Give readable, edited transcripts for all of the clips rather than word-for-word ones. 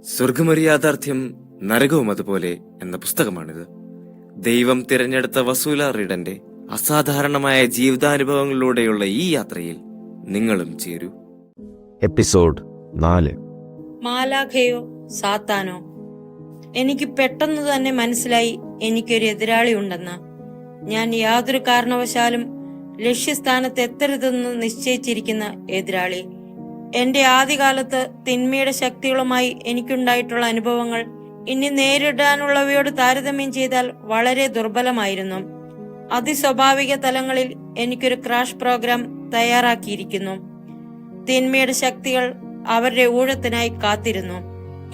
സ്വർഗമൊരു യാഥാർത്ഥ്യം, നരകവും അതുപോലെ എന്ന പുസ്തകമാണിത്. ദൈവം തിരഞ്ഞെടുത്ത വസൂല റീഡന്റെ അസാധാരണമായ ജീവിതാനുഭവങ്ങളിലൂടെയുള്ള ഈ യാത്രയിൽ നിങ്ങളും ചേരൂ. എപ്പിസോഡ് 4. മാലാഖയോ സാത്താനോ? എനിക്ക് പെട്ടെന്ന് തന്നെ മനസ്സിലായി എനിക്കൊരു എതിരാളി ഉണ്ടെന്ന്. ഞാൻ യാതൊരു കാരണവശാലും ലക്ഷ്യസ്ഥാനത്ത് എത്തരുതെന്ന് നിശ്ചയിച്ചിരിക്കുന്ന എതിരാളി. എന്റെ ആദ്യകാലത്ത് തിന്മയുടെ ശക്തികളുമായി എനിക്കുണ്ടായിട്ടുള്ള അനുഭവങ്ങൾ ഇനി നേരിടാനുള്ളവയോട് താരതമ്യം ചെയ്താൽ വളരെ ദുർബലമായിരുന്നു. അതിസ്വാഭാവിക തലങ്ങളിൽ എനിക്കൊരു ക്രാഷ് പ്രോഗ്രാം തയ്യാറാക്കിയിരിക്കുന്നു. തിന്മയുടെ ശക്തികൾ അവരുടെ ഊഴത്തിനായി കാത്തിരുന്നു.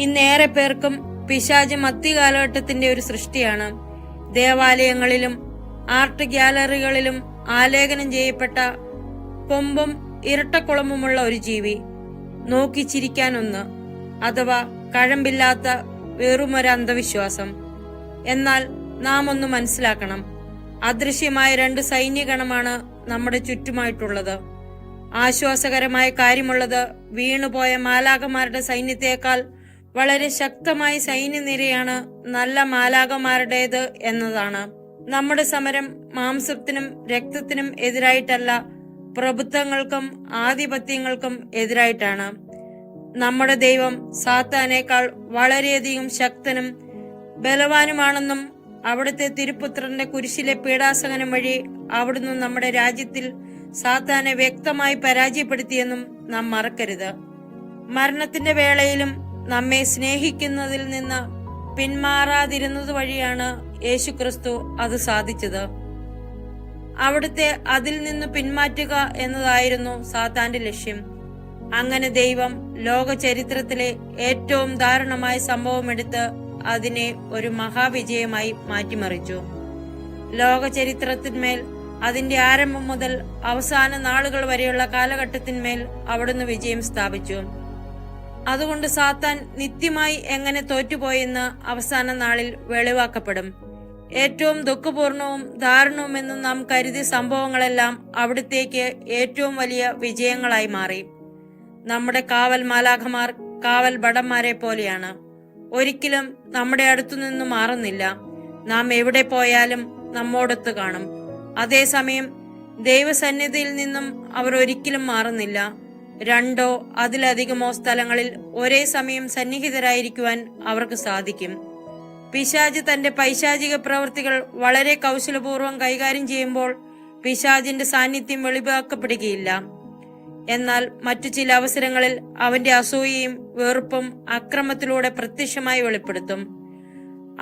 ഇന്നേറെ പേർക്കും പിശാച് മധ്യകാലഘട്ടത്തിന്റെ ഒരു സൃഷ്ടിയാണ്. ദേവാലയങ്ങളിലും ആർട്ട് ഗ്യാലറികളിലും ആലേഖനം ചെയ്യപ്പെട്ട കൊമ്പും ഇരട്ടക്കുളമുള്ള ഒരു ജീവി, നോക്കി ചിരിക്കാനൊന്ന്, അഥവാ കഴമ്പില്ലാത്ത വെറുമൊരു അന്ധവിശ്വാസം. എന്നാൽ നാം ഒന്ന് മനസ്സിലാക്കണം, അദൃശ്യമായ 2 സൈന്യഗണമാണ് നമ്മുടെ ചുറ്റുമായിട്ടുള്ളത്. ആശ്വാസകരമായ കാര്യമുള്ളത്, വീണുപോയ മാലാഖമാരുടെ സൈന്യത്തെക്കാൾ വളരെ ശക്തമായ സൈന്യനിരയാണ് നല്ല മാലാഖമാരുടേത് എന്നതാണ്. നമ്മുടെ സമരം മാംസത്തിനും രക്തത്തിനും എതിരായിട്ടല്ല, പ്രഭുത്വങ്ങൾക്കും ആധിപത്യങ്ങൾക്കും എതിരായിട്ടാണ്. നമ്മുടെ ദൈവം സാത്താനേക്കാൾ വളരെയധികം ശക്തനും ബലവാനുമാണെന്നും അവിടുത്തെ തിരുപുത്രന്റെ കുരിശിലെ പീഡാസഹനം വഴി അവിടുന്ന് നമ്മുടെ രാജ്യത്തിൽ സാത്താനെ വ്യക്തമായി പരാജയപ്പെടുത്തിയെന്നും നാം മറക്കരുത്. മരണത്തിന്റെ വേളയിലും നമ്മെ സ്നേഹിക്കുന്നതിൽ നിന്ന് പിന്മാറാതിരുന്നത് വഴിയാണ് യേശുക്രിസ്തു അത് സാധിച്ചത്. അവിടുത്തെ അതിൽ നിന്ന് പിന്മാറ്റുക എന്നതായിരുന്നു സാത്താന്റെ ലക്ഷ്യം. അങ്ങനെ ദൈവം ലോക ചരിത്രത്തിലെ ഏറ്റവും ദാരുണമായ സംഭവമെടുത്ത് അതിനെ ഒരു മഹാവിജയമായി മാറ്റിമറിച്ചു. ലോക ചരിത്രത്തിന്മേൽ, അതിന്റെ ആരംഭം മുതൽ അവസാന നാളുകൾ വരെയുള്ള കാലഘട്ടത്തിന്മേൽ അവിടുന്ന് വിജയം സ്ഥാപിച്ചു. അതുകൊണ്ട് സാത്താൻ നിത്യമായി എങ്ങനെ തോറ്റുപോയെന്ന് അവസാന നാളിൽ വെളിവാക്കപ്പെടും. ഏറ്റവും ദുഃഖപൂർണവും ദാരുണവുമെന്ന് നാം കരുതിയ സംഭവങ്ങളെല്ലാം അവിടത്തേക്ക് ഏറ്റവും വലിയ വിജയങ്ങളായി മാറി. നമ്മുടെ കാവൽ മാലാഖമാർ കാവൽ ഭടന്മാരെ പോലെയാണ്. ഒരിക്കലും നമ്മുടെ അടുത്തുനിന്ന് മാറുന്നില്ല. നാം എവിടെ പോയാലും നമ്മോടൊത്ത് കാണും. അതേസമയം ദൈവസന്നിധിയിൽ നിന്നും അവർ ഒരിക്കലും മാറുന്നില്ല. 2 അതിലധികമോ സ്ഥലങ്ങളിൽ ഒരേ സമയം സന്നിഹിതരായിരിക്കുവാൻ അവർക്ക് സാധിക്കും. പിശാച് തന്റെ പൈശാചിക പ്രവൃത്തികൾ വളരെ കൗശലപൂർവ്വം കൈകാര്യം ചെയ്യുമ്പോൾ പിശാചിന്റെ സാന്നിധ്യം വെളിവാക്കപ്പെടുകയില്ല. എന്നാൽ മറ്റു ചില അവസരങ്ങളിൽ അവന്റെ അസൂയയും വെറുപ്പും അക്രമത്തിലൂടെ പ്രത്യക്ഷമായി വെളിപ്പെടുത്തും.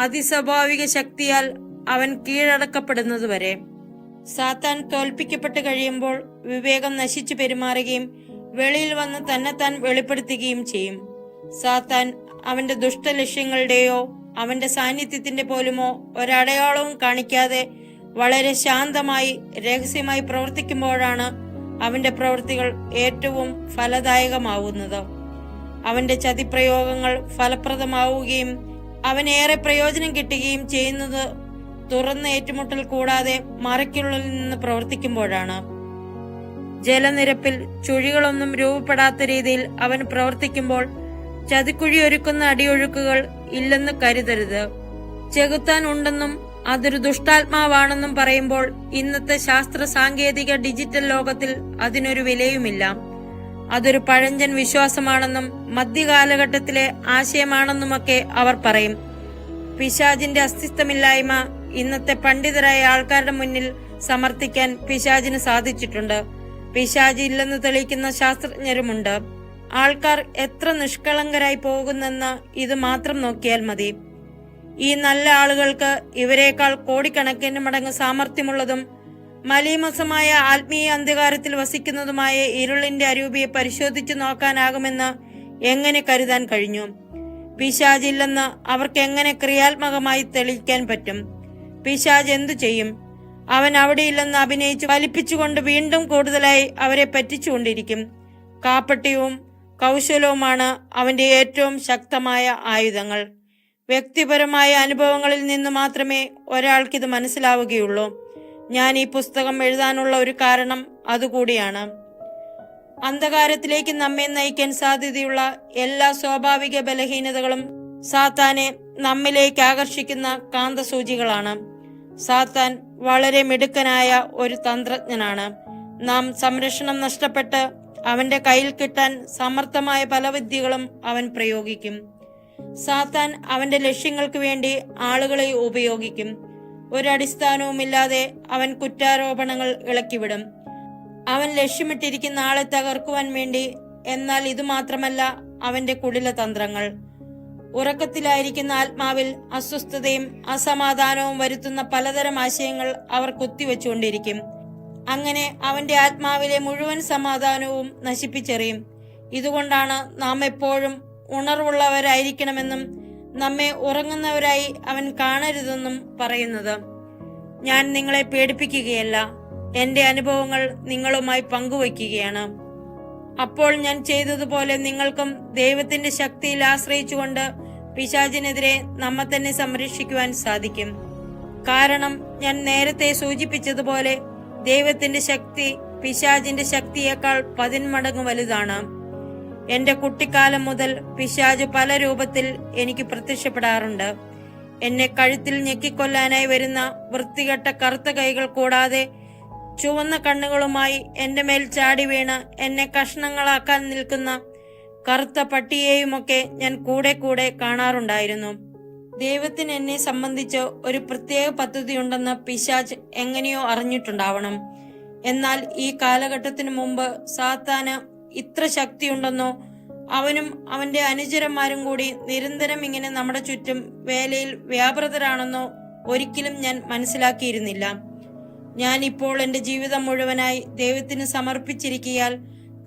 അതിസ്വാഭാവിക ശക്തിയാൽ അവൻ കീഴടക്കപ്പെടുന്നതുവരെ. സാത്താൻ തോൽപ്പിക്കപ്പെട്ട് കഴിയുമ്പോൾ വിവേകം നശിച്ചു പെരുമാറുകയും വെളിയിൽ വന്ന് തന്നെത്താൻ വെളിപ്പെടുത്തുകയും ചെയ്യും. സാത്താൻ അവന്റെ ദുഷ്ടലക്ഷ്യങ്ങളുടെയോ അവന്റെ സാന്നിധ്യത്തിന്റെ പോലുമോ ഒരടയാളവും കാണിക്കാതെ വളരെ ശാന്തമായി രഹസ്യമായി പ്രവർത്തിക്കുമ്പോഴാണ് അവന്റെ പ്രവൃത്തികൾ ഏറ്റവും ഫലദായകമാവുന്നത്. അവന്റെ ചതിപ്രയോഗങ്ങൾ ഫലപ്രദമാവുകയും അവനേറെ പ്രയോജനം കിട്ടുകയും ചെയ്യുന്നത് തുറന്ന ഏറ്റുമുട്ടൽ കൂടാതെ മറയ്ക്കുള്ളിൽ നിന്ന് പ്രവർത്തിക്കുമ്പോഴാണ്. ജലനിരപ്പിൽ ചുഴികളൊന്നും രൂപപ്പെടാത്ത രീതിയിൽ അവൻ പ്രവർത്തിക്കുമ്പോൾ ചതിക്കുഴി ഒരുക്കുന്ന അടിയൊഴുക്കുകൾ ഇല്ലെന്ന് കരുതരുത്. ചെകുത്താൻ ഉണ്ടെന്നും അതൊരു ദുഷ്ടാത്മാവാണെന്നും പറയുമ്പോൾ ഇന്നത്തെ ശാസ്ത്ര സാങ്കേതിക ഡിജിറ്റൽ ലോകത്തിൽ അതിനൊരു വിലയുമില്ല. അതൊരു പഴഞ്ചൻ വിശ്വാസമാണെന്നും മധ്യകാലഘട്ടത്തിലെ ആശയമാണെന്നുമൊക്കെ അവർ പറയും. പിശാചിന്റെ അസ്തിത്വമില്ലായ്മ ഇന്നത്തെ പണ്ഡിതരായ ആൾക്കാരുടെ മുന്നിൽ സമർത്ഥിക്കാൻ പിശാചിന് സാധിച്ചിട്ടുണ്ട്. പിശാച് ഇല്ലെന്ന് തെളിയിക്കുന്ന ശാസ്ത്രജ്ഞരുമുണ്ട്. ആൾക്കാർ എത്ര നിഷ്കളങ്കരായി പോകുന്നെന്ന് ഇത് മാത്രം നോക്കിയാൽ മതി. ഈ നല്ല ആളുകൾക്ക് ഇവരെക്കാൾ കോടിക്കണക്കിന് മടങ്ങ് സാമർഥ്യമുള്ളതും മലീമസമായ ആത്മീയ അന്ധകാരത്തിൽ വസിക്കുന്നതുമായ ഇരുളിന്റെ അരൂപിയെ പരിശോധിച്ചു നോക്കാനാകുമെന്ന് എങ്ങനെ കരുതാൻ കഴിഞ്ഞു? പിശാചില്ലെന്ന് അവർക്ക് എങ്ങനെ ക്രിയാത്മകമായി തെളിയിക്കാൻ പറ്റും? പിശാച് എന്തു ചെയ്യും? അവൻ അവിടെയില്ലെന്ന് അഭിനയിച്ച് വലിപ്പിച്ചുകൊണ്ട് വീണ്ടും കൂടുതലായി അവരെ പറ്റിച്ചുകൊണ്ടിരിക്കും. കാപ്പട്യവും കൗശലവുമാണ് അവന്റെ ഏറ്റവും ശക്തമായ ആയുധങ്ങൾ. വ്യക്തിപരമായ അനുഭവങ്ങളിൽ നിന്ന് മാത്രമേ ഒരാൾക്കിത് മനസ്സിലാവുകയുള്ളൂ. ഞാൻ ഈ പുസ്തകം എഴുതാനുള്ള ഒരു കാരണം അതുകൂടിയാണ്. അന്ധകാരത്തിലേക്ക് നമ്മെ നയിക്കാൻ സാധ്യതയുള്ള എല്ലാ സ്വാഭാവിക ബലഹീനതകളും സാത്താനെ നമ്മിലേക്ക് ആകർഷിക്കുന്ന കാന്തസൂചികളാണ്. സാത്താൻ വളരെ മിടുക്കനായ ഒരു തന്ത്രജ്ഞനാണ്. നാം സംരക്ഷണം നഷ്ടപ്പെട്ട് അവന്റെ കയ്യിൽ കിട്ടാൻ സമർത്ഥമായ പല വിദ്യകളും അവൻ പ്രയോഗിക്കും. സാത്താൻ അവന്റെ ലക്ഷ്യങ്ങൾക്ക് വേണ്ടി ആളുകളെ ഉപയോഗിക്കും. ഒരടിസ്ഥാനവുമില്ലാതെ അവൻ കുറ്റാരോപണങ്ങൾ ഇളക്കിവിടും. അവൻ ലക്ഷ്യമിട്ടിരിക്കുന്ന ആളെ തകർക്കുവാൻ വേണ്ടി. എന്നാൽ ഇതുമാത്രമല്ല അവന്റെ കുടില തന്ത്രങ്ങൾ. ഉറക്കത്തിലായിരിക്കുന്ന ആത്മാവിൽ അസ്വസ്ഥതയും അസമാധാനവും വരുത്തുന്ന പലതരം ആശയങ്ങൾ അവർ കുത്തിവെച്ചുകൊണ്ടിരിക്കും. അങ്ങനെ അവന്റെ ആത്മാവിലെ മുഴുവൻ സമാധാനവും നശിപ്പിച്ചെറിയും. ഇതുകൊണ്ടാണ് നാം എപ്പോഴും ഉണർവുള്ളവരായിരിക്കണമെന്നും നമ്മെ ഉറങ്ങുന്നവരായി അവൻ കാണരുതെന്നും പറയുന്നത്. ഞാൻ നിങ്ങളെ പേടിപ്പിക്കുകയല്ല, എന്റെ അനുഭവങ്ങൾ നിങ്ങളുമായി പങ്കുവയ്ക്കുകയാണ്. അപ്പോൾ ഞാൻ ചെയ്തതുപോലെ നിങ്ങൾക്കും ദൈവത്തിന്റെ ശക്തിയിൽ ആശ്രയിച്ചുകൊണ്ട് പിശാചിനെതിരെ നമ്മെ തന്നെ സംരക്ഷിക്കുവാൻ സാധിക്കും. കാരണം ഞാൻ നേരത്തെ സൂചിപ്പിച്ചതുപോലെ ദൈവത്തിന്റെ ശക്തി പിശാചിന്റെ ശക്തിയേക്കാൾ 10 മടങ്ങ് വലുതാണ്. എന്റെ കുട്ടിക്കാലം മുതൽ പിശാച് പല രൂപത്തിൽ എനിക്ക് പ്രത്യക്ഷപ്പെടാറുണ്ട്. എന്നെ കഴുത്തിൽ ഞെക്കിക്കൊല്ലാനായി വരുന്ന വൃത്തികെട്ട കറുത്ത കൈകൾ കൂടാതെ ചുവന്ന കണ്ണുകളുമായി എന്റെ മേൽ ചാടി വീണ് എന്നെ കഷ്ണങ്ങളാക്കാൻ നിൽക്കുന്ന കറുത്ത പട്ടിയെയുമൊക്കെ ഞാൻ കൂടെ കൂടെ കാണാറുണ്ടായിരുന്നു. ദൈവത്തിന് എന്നെ സംബന്ധിച്ച് ഒരു പ്രത്യേക പദ്ധതിയുണ്ടെന്ന് പിശാച് എങ്ങനെയോ അറിഞ്ഞിട്ടുണ്ടാവണം. എന്നാൽ ഈ കാലഘട്ടത്തിനു മുമ്പ് സാത്താന് ഇത്ര ശക്തിയുണ്ടെന്നോ അവനും അവന്റെ അനുചരന്മാരും കൂടി നിരന്തരം ഇങ്ങനെ നമ്മുടെ ചുറ്റും വേലയിൽ വ്യാപൃതരാണെന്നോ ഒരിക്കലും ഞാൻ മനസ്സിലാക്കിയിരുന്നില്ല. ഞാൻ ഇപ്പോൾ എന്റെ ജീവിതം മുഴുവനായി ദൈവത്തിന് സമർപ്പിച്ചിരിക്കയാൽ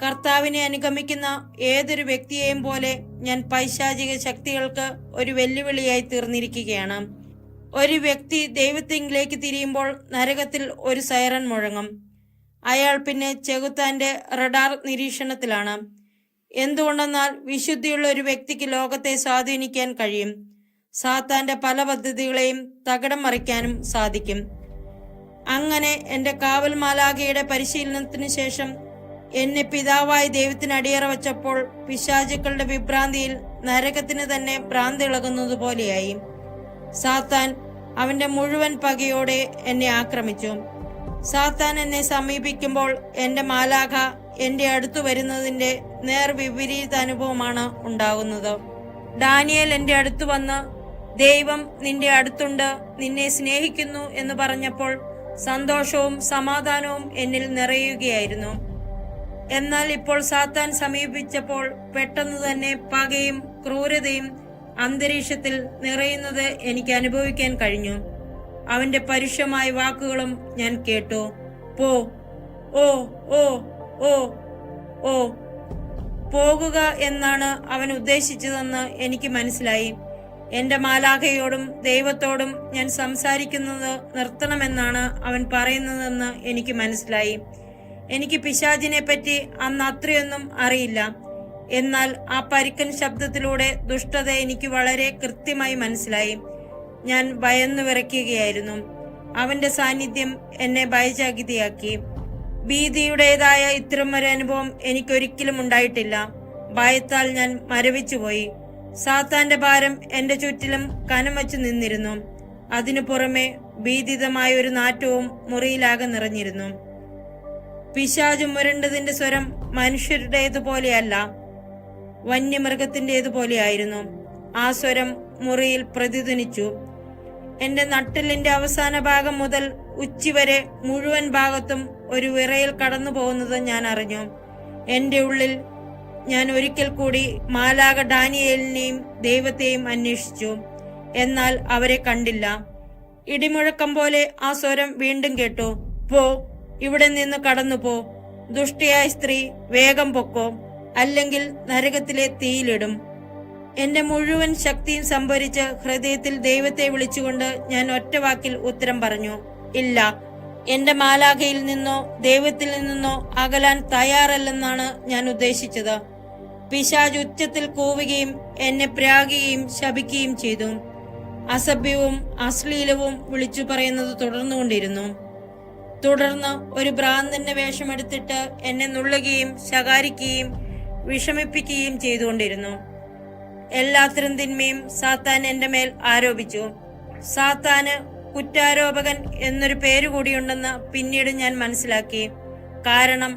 കർത്താവിനെ അനുഗമിക്കുന്ന ഏതൊരു വ്യക്തിയെയും പോലെ ഞാൻ പൈശാചിക ശക്തികൾക്ക് ഒരു വെല്ലുവിളിയായി തീർന്നിരിക്കുകയാണ്. ഒരു വ്യക്തി ദൈവത്തിലേക്ക് തിരിയുമ്പോൾ നരകത്തിൽ ഒരു സൈറൻ മുഴങ്ങും. അയാൾ പിന്നെ ചെകുത്താന്റെ റഡാർ നിരീക്ഷണത്തിലാണ്. എന്തുകൊണ്ടെന്നാൽ വിശുദ്ധിയുള്ള ഒരു വ്യക്തിക്ക് ലോകത്തെ സ്വാധീനിക്കാൻ കഴിയും. സാത്താന്റെ പല പദ്ധതികളെയും തകിടം മറിക്കാനും സാധിക്കും. അങ്ങനെ എന്റെ കാവൽ മാലാഖയുടെ പരിശീലനത്തിന് ശേഷം എന്നെ പിതാവായ ദൈവത്തിന് അടിയറ വച്ചപ്പോൾ പിശാചുക്കളുടെ വിഭ്രാന്തിയിൽ നരകത്തിന് തന്നെ ഭ്രാന്തി ഇളകുന്നത് പോലെയായി. സാത്താൻ അവന്റെ മുഴുവൻ പകയോടെ എന്നെ ആക്രമിച്ചു. സാത്താൻ എന്നെ സമീപിക്കുമ്പോൾ എന്റെ മാലാഖ എന്റെ അടുത്തു വരുന്നതിന്റെ നേർവിപരീത അനുഭവമാണ് ഉണ്ടാകുന്നത്. ഡാനിയേൽ എന്റെ അടുത്ത് വന്ന് ദൈവം നിന്റെ അടുത്തുണ്ട്, നിന്നെ സ്നേഹിക്കുന്നു എന്ന് പറഞ്ഞപ്പോൾ സന്തോഷവും സമാധാനവും എന്നിൽ നിറയുകയായിരുന്നു. എന്നാൽ ഇപ്പോൾ സാത്താൻ സമീപിച്ചപ്പോൾ പെട്ടെന്ന് തന്നെ പകയും ക്രൂരതയും അന്തരീക്ഷത്തിൽ നിറയുന്നത് എനിക്ക് അനുഭവിക്കാൻ കഴിഞ്ഞു. അവന്റെ പരുഷമായ വാക്കുകളും ഞാൻ കേട്ടു. പോ, ഓ ഓ ഓ ഓ പോകുക എന്നാണ് അവൻ ഉദ്ദേശിച്ചതെന്ന് എനിക്ക് മനസ്സിലായി. എന്റെ മാലാഖയോടും ദൈവത്തോടും ഞാൻ സംസാരിക്കുന്നത് നിർത്തണമെന്നാണ് അവൻ പറയുന്നതെന്ന് എനിക്ക് മനസ്സിലായി. എനിക്ക് പിശാചിനെ പറ്റി അന്ന് അത്രയൊന്നും അറിയില്ല. എന്നാൽ ആ പരുക്കൻ ശബ്ദത്തിലൂടെ ദുഷ്ടത എനിക്ക് വളരെ കൃത്യമായി മനസ്സിലായി. ഞാൻ ഭയന്നു വിറയ്ക്കുകയായിരുന്നു. അവന്റെ സാന്നിധ്യം എന്നെ ഭയചകിതയാക്കി. ഭീതിയുടേതായ ഇത്തരമൊരു അനുഭവം എനിക്കൊരിക്കലും ഉണ്ടായിട്ടില്ല. ഭയത്താൽ ഞാൻ മരവിച്ചുപോയി. സാത്താന്റെ ഭാരം എന്റെ ചുറ്റിലും കനം വച്ചു നിന്നിരുന്നു. അതിനു പുറമെ ഭീതിതമായ ഒരു നാറ്റവും മുറിയിലാകെ നിറഞ്ഞിരുന്നു. പിശാചു മുരണ്ടതിന്റെ സ്വരം മനുഷ്യരുടേതുപോലെയല്ല, വന്യമൃഗത്തിന്റേതുപോലെയായിരുന്നു. ആ സ്വരം മുറിയിൽ പ്രതിധ്വനിച്ചു. എന്റെ നട്ടെല്ലിന്റെ അവസാന ഭാഗം മുതൽ ഉച്ചിവരെ മുഴുവൻ ഭാഗത്തും ഒരു വിറയിൽ കടന്നു പോകുന്നത് ഞാൻ അറിഞ്ഞു. എന്റെ ഉള്ളിൽ ഞാൻ ഒരിക്കൽ കൂടി മാലാഖ ഡാനിയേലിനെയും ദൈവത്തെയും അന്വേഷിച്ചു. എന്നാൽ അവരെ കണ്ടില്ല. ഇടിമുഴക്കം പോലെ ആ സ്വരം വീണ്ടും കേട്ടു. പോ, ഇവിടെ നിന്ന് കടന്നു പോ. ദുഷ്ടയായ സ്ത്രീ, വേഗം പൊക്കോ, അല്ലെങ്കിൽ നരകത്തിലെ തീയിലിടും. എന്റെ മുഴുവൻ ശക്തിയും സംഭരിച്ച് ഹൃദയത്തിൽ ദൈവത്തെ വിളിച്ചുകൊണ്ട് ഞാൻ ഒറ്റവാക്കിൽ ഉത്തരം പറഞ്ഞു, ഇല്ല. എന്റെ മാലാഖയിൽ നിന്നോ ദൈവത്തിൽ നിന്നോ അകലാൻ തയ്യാറല്ലെന്നാണ് ഞാൻ ഉദ്ദേശിച്ചത്. പിശാച് ഉച്ചത്തിൽ കൂവുകയും എന്നെ പ്രാകുകയും ശപിക്കുകയും ചെയ്തു. അസഭ്യവും അശ്ലീലവും വിളിച്ചു പറയുന്നത് തുടർന്നുകൊണ്ടിരുന്നു. തുടർന്ന് ഒരു ഭ്രാന്തന്റെ വേഷമെടുത്തിട്ട് എന്നെ നുള്ളുകയും ശകാരിക്കുകയും വിഷമിപ്പിക്കുകയും ചെയ്തുകൊണ്ടിരുന്നു. എല്ലാത്തരം തിന്മയും സാത്താൻ എന്റെ മേൽ ആരോപിച്ചു. സാത്താന് കുറ്റാരോപകൻ എന്നൊരു പേരുകൂടിയുണ്ടെന്ന് പിന്നീട് ഞാൻ മനസ്സിലാക്കി. കാരണം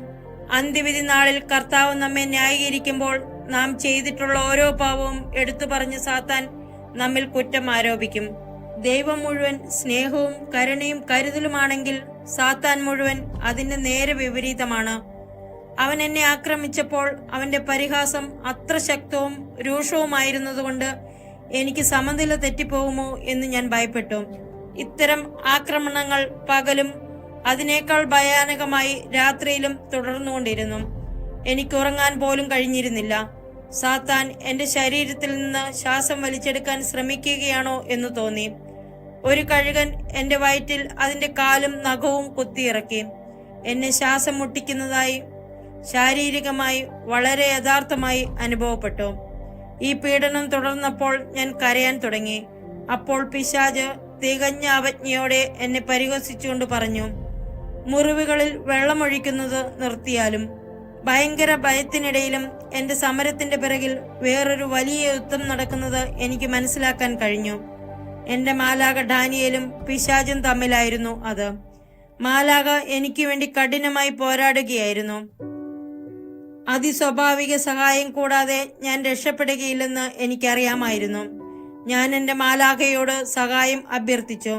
അന്ത്യവിധി നാളിൽ കർത്താവ് നമ്മെ ന്യായീകരിക്കുമ്പോൾ നാം ചെയ്തിട്ടുള്ള ഓരോ പാവവും എടുത്തു പറഞ്ഞ് സാത്താൻ നമ്മിൽ കുറ്റം ആരോപിക്കും. ദൈവം മുഴുവൻ സ്നേഹവും കരുണയും കരുതലുമാണെങ്കിൽ സാത്താൻ മുഴുവൻ അതിന്റെ നേരെ വിപരീതമാണ്. അവൻ എന്നെ ആക്രമിച്ചപ്പോൾ അവന്റെ പരിഹാസം അത്ര ശക്തവും രൂക്ഷവുമായിരുന്നതുകൊണ്ട് എനിക്ക് സമനില തെറ്റിപ്പോകുമോ എന്ന് ഞാൻ ഭയപ്പെട്ടു. ഇത്തരം ആക്രമണങ്ങൾ പകലും അതിനേക്കാൾ ഭയാനകമായി രാത്രിയിലും തുടർന്നുകൊണ്ടിരുന്നു. എനിക്ക് ഉറങ്ങാൻ പോലും കഴിഞ്ഞിരുന്നില്ല. സാത്താൻ എന്റെ ശരീരത്തിൽ നിന്ന് ശ്വാസം വലിച്ചെടുക്കാൻ ശ്രമിക്കുകയാണോ എന്ന് തോന്നി. ഒരു കഴുകൻ എന്റെ വയറ്റിൽ അതിന്റെ കാലും നഖവും കുത്തിയിറക്കി. എന്നെ ശ്വാസം മുട്ടിക്കുന്നതായി ശാരീരികമായി വളരെ യഥാർത്ഥമായി അനുഭവപ്പെട്ടു. ഈ പീഡനം തുടർന്നപ്പോൾ ഞാൻ കരയാൻ തുടങ്ങി. അപ്പോൾ പിശാച് തികഞ്ഞ അവജ്ഞയോടെ എന്നെ പരിഹസിച്ചുകൊണ്ട് പറഞ്ഞു, മുറിവുകളിൽ വെള്ളമൊഴിക്കുന്നത് നിർത്തിയാലും. ഭയങ്കര ഭയത്തിനിടയിലും എന്റെ സമരത്തിന്റെ പിറകിൽ വേറൊരു വലിയ യുദ്ധം നടക്കുന്നത് എനിക്ക് മനസ്സിലാക്കാൻ കഴിഞ്ഞു. എന്റെ മാലാക ഡാനിയേലും പിശാചും തമ്മിലായിരുന്നു അത്. മാലാക എനിക്ക് വേണ്ടി കഠിനമായി പോരാടുകയായിരുന്നു. അതിസ്വാഭാവിക സഹായം കൂടാതെ ഞാൻ രക്ഷപ്പെടുകയില്ലെന്ന് എനിക്കറിയാമായിരുന്നു. ഞാൻ എന്റെ മാലാഖയോട് സഹായം അഭ്യർത്ഥിച്ചു.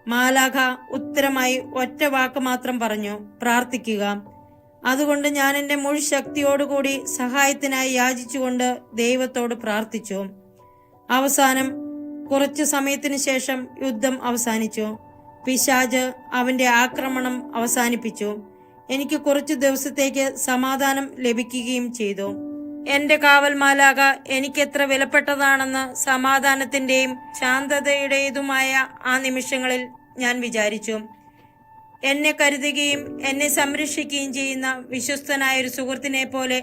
മാലാഖ ഉത്തരമായി ഒറ്റ വാക്ക് മാത്രം പറഞ്ഞു, പ്രാർത്ഥിക്കുക. അതുകൊണ്ട് ഞാൻ എന്റെ മുഴു ശക്തിയോടുകൂടി സഹായത്തിനായി യാചിച്ചുകൊണ്ട് ദൈവത്തോട് പ്രാർത്ഥിച്ചു. അവസാനം കുറച്ചു സമയത്തിന് ശേഷം യുദ്ധം അവസാനിച്ചു. പിശാച് അവന്റെ ആക്രമണം അവസാനിപ്പിച്ചു. എനിക്ക് കുറച്ചു ദിവസത്തേക്ക് സമാധാനം ലഭിക്കുകയും ചെയ്തു. എന്റെ കാവൽ മാലാഖ എനിക്കെത്ര വിലപ്പെട്ടതാണെന്ന് സമാധാനത്തിന്റെയും ശാന്തതയുടേതുമായ ആ നിമിഷങ്ങളിൽ ഞാൻ വിചാരിച്ചു. എന്നെ കരുതുകയും എന്നെ സംരക്ഷിക്കുകയും ചെയ്യുന്ന വിശ്വസ്തനായൊരു സുഹൃത്തിനെ പോലെ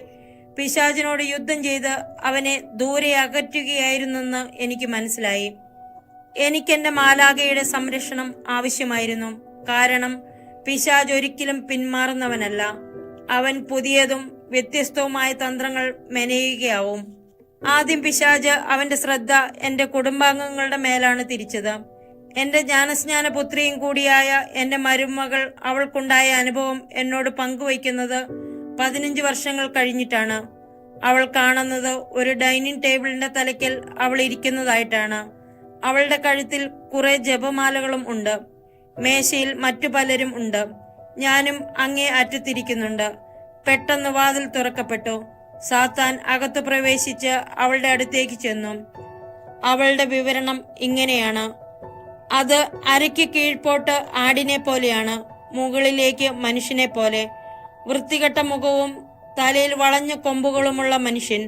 പിശാചിനോട് യുദ്ധം ചെയ്ത് അവനെ ദൂരെ അകറ്റുകയായിരുന്നെന്ന് എനിക്ക് മനസ്സിലായി. എനിക്കെന്റെ മാലാഖയുടെ സംരക്ഷണം ആവശ്യമായിരുന്നു. കാരണം പിശാച് ഒരിക്കലും പിന്മാറുന്നവനല്ല. അവൻ പുതിയതും വ്യത്യസ്തവുമായ തന്ത്രങ്ങൾ മെനയുകയാവും. ആദ്യം പിശാച് അവന്റെ ശ്രദ്ധ എന്റെ കുടുംബാംഗങ്ങളുടെ മേലാണ് തിരിച്ചത്. എന്റെ ജ്ഞാനസ്നാന പുത്രിയും കൂടിയായ എന്റെ മരുമകൾ അവൾക്കുണ്ടായ അനുഭവം എന്നോട് പങ്കുവയ്ക്കുന്നത് 15 വർഷങ്ങൾ കഴിഞ്ഞിട്ടാണ്. അവൾ കാണുന്നത് ഒരു ഡൈനിങ് ടേബിളിന്റെ തലയ്ക്കൽ അവൾ ഇരിക്കുന്നതായിട്ടാണ്. അവളുടെ കഴുത്തിൽ കുറെ ജപമാലകളും ഉണ്ട്. മേശയിൽ മറ്റു പലരും ഉണ്ട്. ഞാനും അങ്ങേ അറ്റത്തിരിക്കുന്നുണ്ട്. പെട്ടെന്ന് വാതിൽ തുറക്കപ്പെട്ടു. സാത്താൻ അകത്ത് പ്രവേശിച്ച് അവളുടെ അടുത്തേക്ക് ചെന്നു. അവളുടെ വിവരണം ഇങ്ങനെയാണ്: അത് അരയ്ക്ക് കീഴ്പോട്ട് ആടിനെ പോലെയാണ്, മുകളിലേക്ക് മനുഷ്യനെ പോലെ. വൃത്തികെട്ട മുഖവും തലയിൽ വളഞ്ഞ കൊമ്പുകളുമുള്ള മനുഷ്യൻ.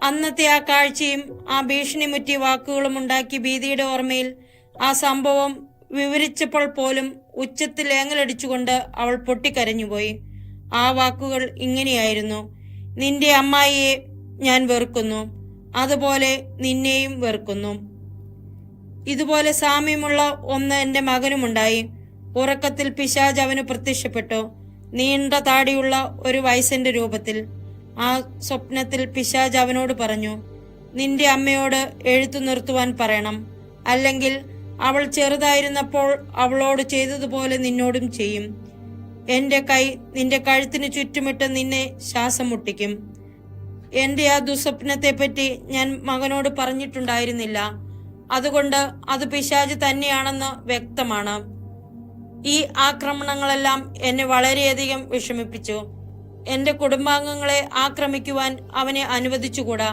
അന്നത്തെ ആ കാഴ്ചയും ആ ഭീഷണി മുറ്റിയ വാക്കുകളും ഉണ്ടാക്കി ഭീതിയുടെ ഓർമ്മയിൽ ആ സംഭവം വിവരിച്ചപ്പോൾ പോലും ഉച്ചത്തിൽ ഏങ്ങലടിച്ചുകൊണ്ട് അവൾ പൊട്ടിക്കരഞ്ഞുപോയി. ആ വാക്കുകൾ ഇങ്ങനെയായിരുന്നു: നിന്റെ അമ്മായിയെ ഞാൻ വെറുക്കുന്നു, അതുപോലെ നിന്നെയും വെറുക്കുന്നു. ഇതുപോലെ സാമ്യമുള്ള ഒന്ന് എന്റെ മകനുമുണ്ടായി. ഉറക്കത്തിൽ പിശാച് അവന് പ്രത്യക്ഷപ്പെട്ടു, നീണ്ട താടിയുള്ള ഒരു വയസ്സന്റെ രൂപത്തിൽ. ആ സ്വപ്നത്തിൽ പിശാച് അവനോട് പറഞ്ഞു, നിന്റെ അമ്മയോട് എഴുത്തു നിർത്തുവാൻ പറയണം, അല്ലെങ്കിൽ അവൾ ചെറുതായിരുന്നപ്പോൾ അവളോട് ചെയ്തതുപോലെ നിന്നോടും ചെയ്യും. എന്റെ കൈ നിന്റെ കഴുത്തിന് ചുറ്റുമിട്ട് നിന്നെ ശ്വാസം മുട്ടിക്കും. എന്റെ ആ ദുസ്വപ്നത്തെപ്പറ്റി ഞാൻ മകനോട് പറഞ്ഞിട്ടുണ്ടായിരുന്നില്ല. അതുകൊണ്ട് അത് പിശാച് തന്നെയാണെന്ന് വ്യക്തമാണ്. ഈ ആക്രമണങ്ങളെല്ലാം എന്നെ വളരെയധികം വിഷമിപ്പിച്ചു. എന്റെ കുടുംബാംഗങ്ങളെ ആക്രമിക്കുവാൻ അവനെ അനുവദിച്ചുകൂടാ.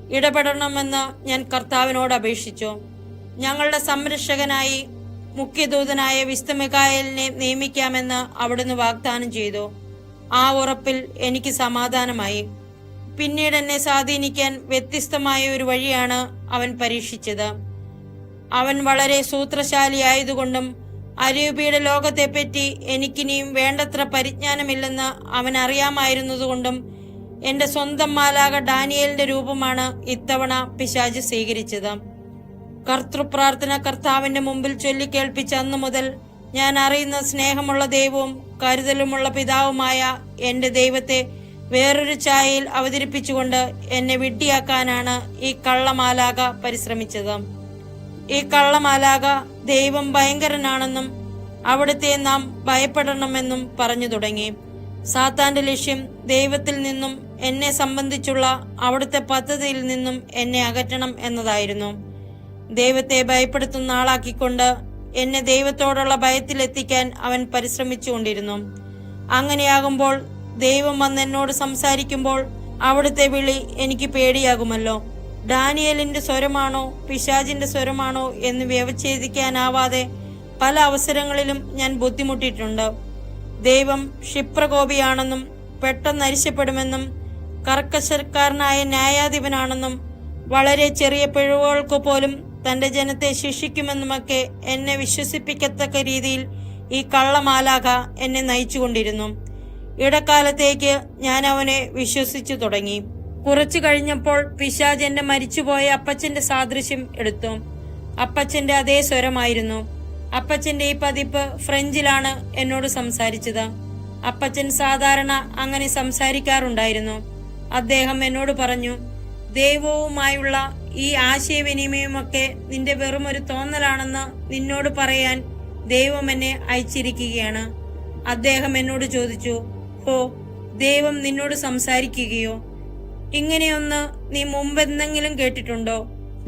ഇടപെടണമെന്ന് ഞാൻ കർത്താവിനോട് അപേക്ഷിച്ചു. ഞങ്ങളുടെ സംരക്ഷകനായി മുഖ്യദൂതനായ വിശുദ്ധ മിഖായേലിനെ നിയമിക്കാമെന്ന് അവിടുന്ന് വാഗ്ദാനം ചെയ്തു. ആ ഉറപ്പിൽ എനിക്ക് സമാധാനമായി. പിന്നീട് എന്നെ സ്വാധീനിക്കാൻ വ്യത്യസ്തമായ ഒരു വഴിയാണ് അവൻ പരീക്ഷിച്ചത്. അവൻ വളരെ സൂത്രശാലിയായതുകൊണ്ടും അരൂപിയുടെ ലോകത്തെപ്പറ്റി എനിക്കിനിയും വേണ്ടത്ര പരിജ്ഞാനമില്ലെന്ന് അവൻ അറിയാമായിരുന്നതുകൊണ്ടും എന്റെ സ്വന്തം മാലാഖ ഡാനിയേലിന്റെ രൂപമാണ് ഇത്തവണ പിശാച് സ്വീകരിച്ചത്. കർത്തൃപ്രാർത്ഥന കർത്താവിന്റെ മുമ്പിൽ ചൊല്ലിക്കേൾപ്പിച്ച അന്നു മുതൽ ഞാൻ അറിയുന്ന സ്നേഹമുള്ള ദൈവവും കരുതലുമുള്ള പിതാവുമായ എൻ്റെ ദൈവത്തെ വേറൊരു ഛായയിൽ അവതരിപ്പിച്ചുകൊണ്ട് എന്നെ വിഡ്ഢിയാക്കാനാണ് ഈ കള്ളമാലാക പരിശ്രമിച്ചത്. ഈ കള്ളമാലാക ദൈവം ഭയങ്കരനാണെന്നും അവിടുത്തെ നാം ഭയപ്പെടണമെന്നും പറഞ്ഞു തുടങ്ങി. സാത്താന്റെ ലക്ഷ്യം ദൈവത്തിൽ നിന്നും എന്നെ സംബന്ധിച്ചുള്ള അവിടുത്തെ പദ്ധതിയിൽ നിന്നും എന്നെ അകറ്റണം എന്നതായിരുന്നു. ദൈവത്തെ ഭയപ്പെടുത്തുന്ന ആളാക്കിക്കൊണ്ട് എന്നെ ദൈവത്തോടുള്ള ഭയത്തിലെത്തിക്കാൻ അവൻ പരിശ്രമിച്ചുകൊണ്ടിരുന്നു. അങ്ങനെയാകുമ്പോൾ ദൈവം വന്ന് എന്നോട് സംസാരിക്കുമ്പോൾ അവിടുത്തെ വിളി എനിക്ക് പേടിയാകുമല്ലോ. ഡാനിയേലിന്റെ സ്വരമാണോ പിശാചിന്റെ സ്വരമാണോ എന്ന് വ്യവച്ഛേദിക്കാനാവാതെ പല അവസരങ്ങളിലും ഞാൻ ബുദ്ധിമുട്ടിയിട്ടുണ്ട്. ദൈവം ക്ഷിപ്രകോപിയാണെന്നും പെട്ടെന്ന് അരിശപ്പെടുമെന്നും കർക്കശക്കാരനായ ന്യായാധിപനാണെന്നും വളരെ ചെറിയ പിഴവുകൾക്ക് പോലും തന്റെ ജനത്തെ ശിക്ഷിക്കുമെന്നുമൊക്കെ എന്നെ വിശ്വസിപ്പിക്കത്തക്ക രീതിയിൽ ഈ കള്ളമാലാഖ എന്നെ നയിച്ചുകൊണ്ടിരുന്നു. ഇടക്കാലത്തേക്ക് ഞാൻ അവനെ വിശ്വസിച്ചു തുടങ്ങി. കുറച്ചു കഴിഞ്ഞപ്പോൾ പിശാച് എന്റെ മരിച്ചുപോയ അപ്പച്ചന്റെ സാദൃശ്യം എടുത്തു. അപ്പച്ചന്റെ അതേ സ്വരമായിരുന്നു. അപ്പച്ചന്റെ ഈ പതിപ്പ് ഫ്രഞ്ചിലാണ് എന്നോട് സംസാരിച്ചത്. അപ്പച്ചൻ സാധാരണ അങ്ങനെ സംസാരിക്കാറുണ്ടായിരുന്നു. അദ്ദേഹം എന്നോട് പറഞ്ഞു, ദൈവവുമായുള്ള ഈ ആശയവിനിമയമൊക്കെ നിന്റെ വെറും ഒരു തോന്നലാണെന്ന് നിന്നോട് പറയാൻ ദൈവം എന്നെ അയച്ചിരിക്കുകയാണ്. അദ്ദേഹം എന്നോട് ചോദിച്ചു, ഹോ, ദൈവം നിന്നോട് സംസാരിക്കുകയോ? ഇങ്ങനെയൊന്ന് നീ മുമ്പെന്തെങ്കിലും കേട്ടിട്ടുണ്ടോ?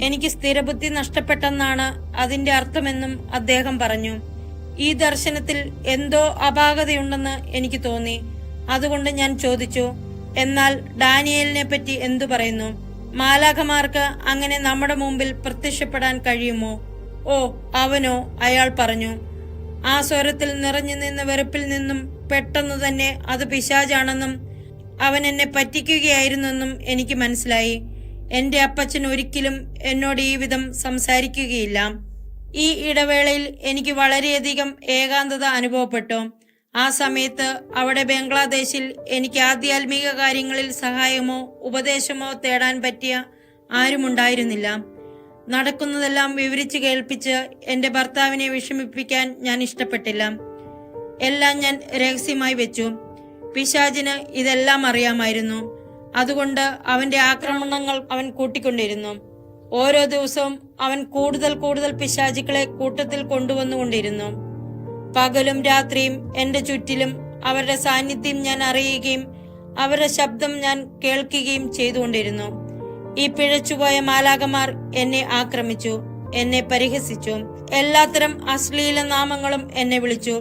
എനിക്ക് സ്ഥിരബുദ്ധി നഷ്ടപ്പെട്ടെന്നാണ് അതിന്റെ അർത്ഥമെന്നും അദ്ദേഹം പറഞ്ഞു. ഈ ദർശനത്തിൽ എന്തോ അപാകതയുണ്ടെന്ന് എനിക്ക് തോന്നി. അതുകൊണ്ട് ഞാൻ ചോദിച്ചു, എന്നാൽ ഡാനിയേലിനെ പറ്റി എന്തു പറയുന്നു? മാലാഖമാർക്ക് അങ്ങനെ നമ്മുടെ മുമ്പിൽ പ്രത്യക്ഷപ്പെടാൻ കഴിയുമോ? ഓ, അവനോ? അയാൾ പറഞ്ഞു. ആ സ്വരത്തിൽ നിറഞ്ഞു നിന്ന വെറുപ്പിൽ നിന്നും പെട്ടെന്ന് തന്നെ അത് പിശാചാണെന്നും അവൻ എന്നെ പറ്റിക്കുകയായിരുന്നെന്നും എനിക്ക് മനസ്സിലായി. എന്റെ അപ്പച്ചൻ ഒരിക്കലും എന്നോട് ഈ വിധം സംസാരിക്കുകയില്ല. ഈ ഇടവേളയിൽ എനിക്ക് വളരെയധികം ഏകാന്തത അനുഭവപ്പെട്ടു. ആ സമയത്ത് അവിടെ ബംഗ്ലാദേശിൽ എനിക്ക് ആധ്യാത്മിക കാര്യങ്ങളിൽ സഹായമോ ഉപദേശമോ തേടാൻ പറ്റിയ ആരുമുണ്ടായിരുന്നില്ല. നടക്കുന്നതെല്ലാം വിവരിച്ചു കേൾപ്പിച്ച് എന്റെ ഭർത്താവിനെ വിഷമിപ്പിക്കാൻ ഞാൻ ഇഷ്ടപ്പെട്ടില്ല. എല്ലാം ഞാൻ രഹസ്യമായി വെച്ചു. പിശാചിന് ഇതെല്ലാം അറിയാമായിരുന്നു. അതുകൊണ്ട് അവന്റെ ആക്രമണങ്ങൾ അവൻ കൂട്ടിക്കൊണ്ടിരുന്നു. ഓരോ ദിവസവും അവൻ കൂടുതൽ പിശാചുക്കളെ കൂട്ടത്തിൽ കൊണ്ടുവന്നുകൊണ്ടിരുന്നു. പകലും രാത്രിയും എന്റെ ചുറ്റിലും അവരുടെ സാന്നിധ്യം ഞാൻ അറിയുകയും അവരുടെ ശബ്ദം ഞാൻ കേൾക്കുകയും ചെയ്തുകൊണ്ടിരുന്നു. ഈ പിഴച്ചുപോയ മാലാഖമാർ എന്നെ ആക്രമിച്ചു, എന്നെ പരിഹസിച്ചു, എല്ലാത്തരം അശ്ലീല നാമങ്ങളും എന്നെ വിളിച്ചു.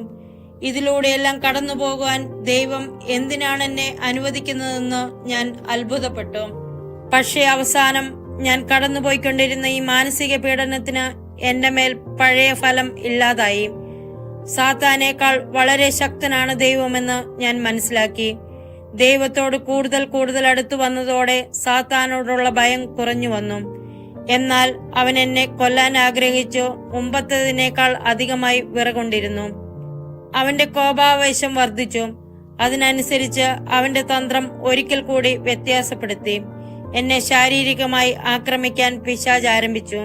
ഇതിലൂടെയെല്ലാം കടന്നു പോകുവാൻ ദൈവം എന്തിനാണ് എന്നെ അനുവദിക്കുന്നതെന്ന് ഞാൻ അത്ഭുതപ്പെട്ടു. പക്ഷേ അവസാനം ഞാൻ കടന്നുപോയിക്കൊണ്ടിരുന്ന ഈ മാനസിക പീഡനത്തിന് എന്റെ മേൽ പഴയ ഫലം ഇല്ലാതായി. സാത്താനേക്കാൾ വളരെ ശക്തനാണ് ദൈവമെന്ന് ഞാൻ മനസ്സിലാക്കി. ദൈവത്തോട് കൂടുതൽ അടുത്തു വന്നതോടെ സാത്താനോടുള്ള ഭയം കുറഞ്ഞു വന്നു. എന്നാൽ അവൻ എന്നെ കൊല്ലാൻ ആഗ്രഹിച്ചു മുമ്പത്തേതിനേക്കാൾ അധികമായി വിറകൊണ്ടിരുന്നു. അവന്റെ കോപാവേശം വർദ്ധിച്ചു. അതിനനുസരിച്ച് അവന്റെ തന്ത്രം ഒരിക്കൽ കൂടി വ്യത്യാസപ്പെടുത്തി. എന്നെ ശാരീരികമായി ആക്രമിക്കാൻ പിശാച് ആരംഭിച്ചു.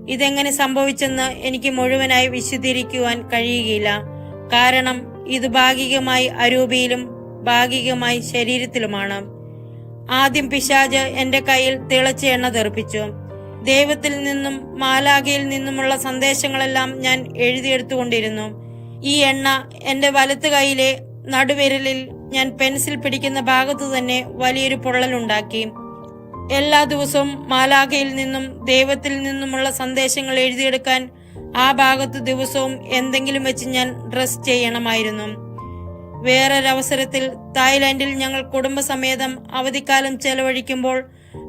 ഇതെങ്ങനെ സംഭവിച്ചെന്ന് എനിക്ക് മുഴുവനായി വിശദീകരിക്കുവാൻ കഴിയുകയില്ല. കാരണം ഇത് ഭാഗികമായി അരൂപിയിലും ഭാഗികമായി ശരീരത്തിലുമാണ്. ആദ്യം പിശാച് എന്റെ കയ്യിൽ തിളച്ച എണ്ണ തെറിപ്പിച്ചു. ദൈവത്തിൽ നിന്നും മാലാഖയിൽ നിന്നുമുള്ള സന്ദേശങ്ങളെല്ലാം ഞാൻ എഴുതിയെടുത്തുകൊണ്ടിരുന്നു. ഈ എണ്ണ എന്റെ വലത്ത് കൈയിലെ നടുവിരലിൽ ഞാൻ പെൻസിൽ പിടിക്കുന്ന ഭാഗത്തു തന്നെ വലിയൊരു പൊള്ളലുണ്ടാക്കി. എല്ലാ ദിവസവും മാലാഖയിൽ നിന്നും ദൈവത്തിൽ നിന്നുമുള്ള സന്ദേശങ്ങൾ എഴുതിയെടുക്കാൻ ആ ഭാഗത്ത് ദിവസവും എന്തെങ്കിലും വെച്ച് ഞാൻ ഡ്രസ് ചെയ്യണമായിരുന്നു. വേറൊരവസരത്തിൽ തായ്ലാന്റിൽ ഞങ്ങൾ കുടുംബസമേതം അവധിക്കാലം ചെലവഴിക്കുമ്പോൾ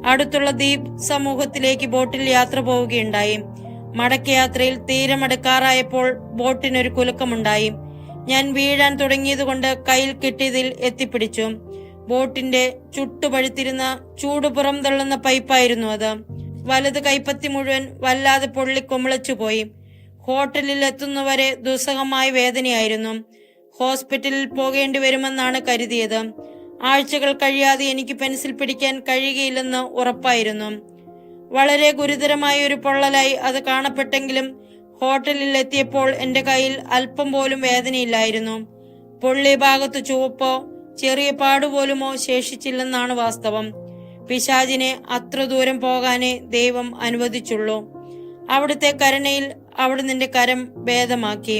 അടുത്തുള്ള ദ്വീപ് സമൂഹത്തിലേക്ക് ബോട്ടിൽ യാത്ര പോവുകയുണ്ടായി. മടക്കയാത്രയിൽ തീരമടുക്കാറായപ്പോൾ ബോട്ടിനൊരു കുലുക്കമുണ്ടായി. ഞാൻ വീഴാൻ തുടങ്ങിയതുകൊണ്ട് കയ്യിൽ കിട്ടിയതിൽ എത്തിപ്പിടിച്ചു. ബോട്ടിന്റെ ചുട്ടുപഴുത്തിരുന്ന ചൂട് പുറം തള്ളുന്ന പൈപ്പായിരുന്നു അത്. വലത് കൈപ്പത്തി മുഴുവൻ വല്ലാതെ പൊള്ളിക്കൊമിളച്ചുപോയി. ഹോട്ടലിൽ എത്തുന്നവരെ ദുസ്സഹമായ വേദനയായിരുന്നു. ഹോസ്പിറ്റലിൽ പോകേണ്ടി വരുമെന്നാണ് കരുതിയത്. ആഴ്ചകൾ കഴിയാതെ എനിക്ക് പെൻസിൽ പിടിക്കാൻ കഴിയുകയില്ലെന്ന് ഉറപ്പായിരുന്നു. വളരെ ഗുരുതരമായ ഒരു പൊള്ളലായി അത് കാണപ്പെട്ടെങ്കിലും ഹോട്ടലിൽ എത്തിയപ്പോൾ എന്റെ കയ്യിൽ അല്പം പോലും വേദനയില്ലായിരുന്നു. പൊള്ളി ഭാഗത്ത് ചുവപ്പോ ചെറിയ പാടുപോലുമോ ശേഷിച്ചില്ലെന്നാണ് വാസ്തവം. പിശാചിനെ അത്ര ദൂരം പോകാനേ ദൈവം അനുവദിച്ചുള്ളൂ. അവിടുത്തെ കരുണയിൽ അവിടുന്ന് എന്റെ കരം ഭേദമാക്കി.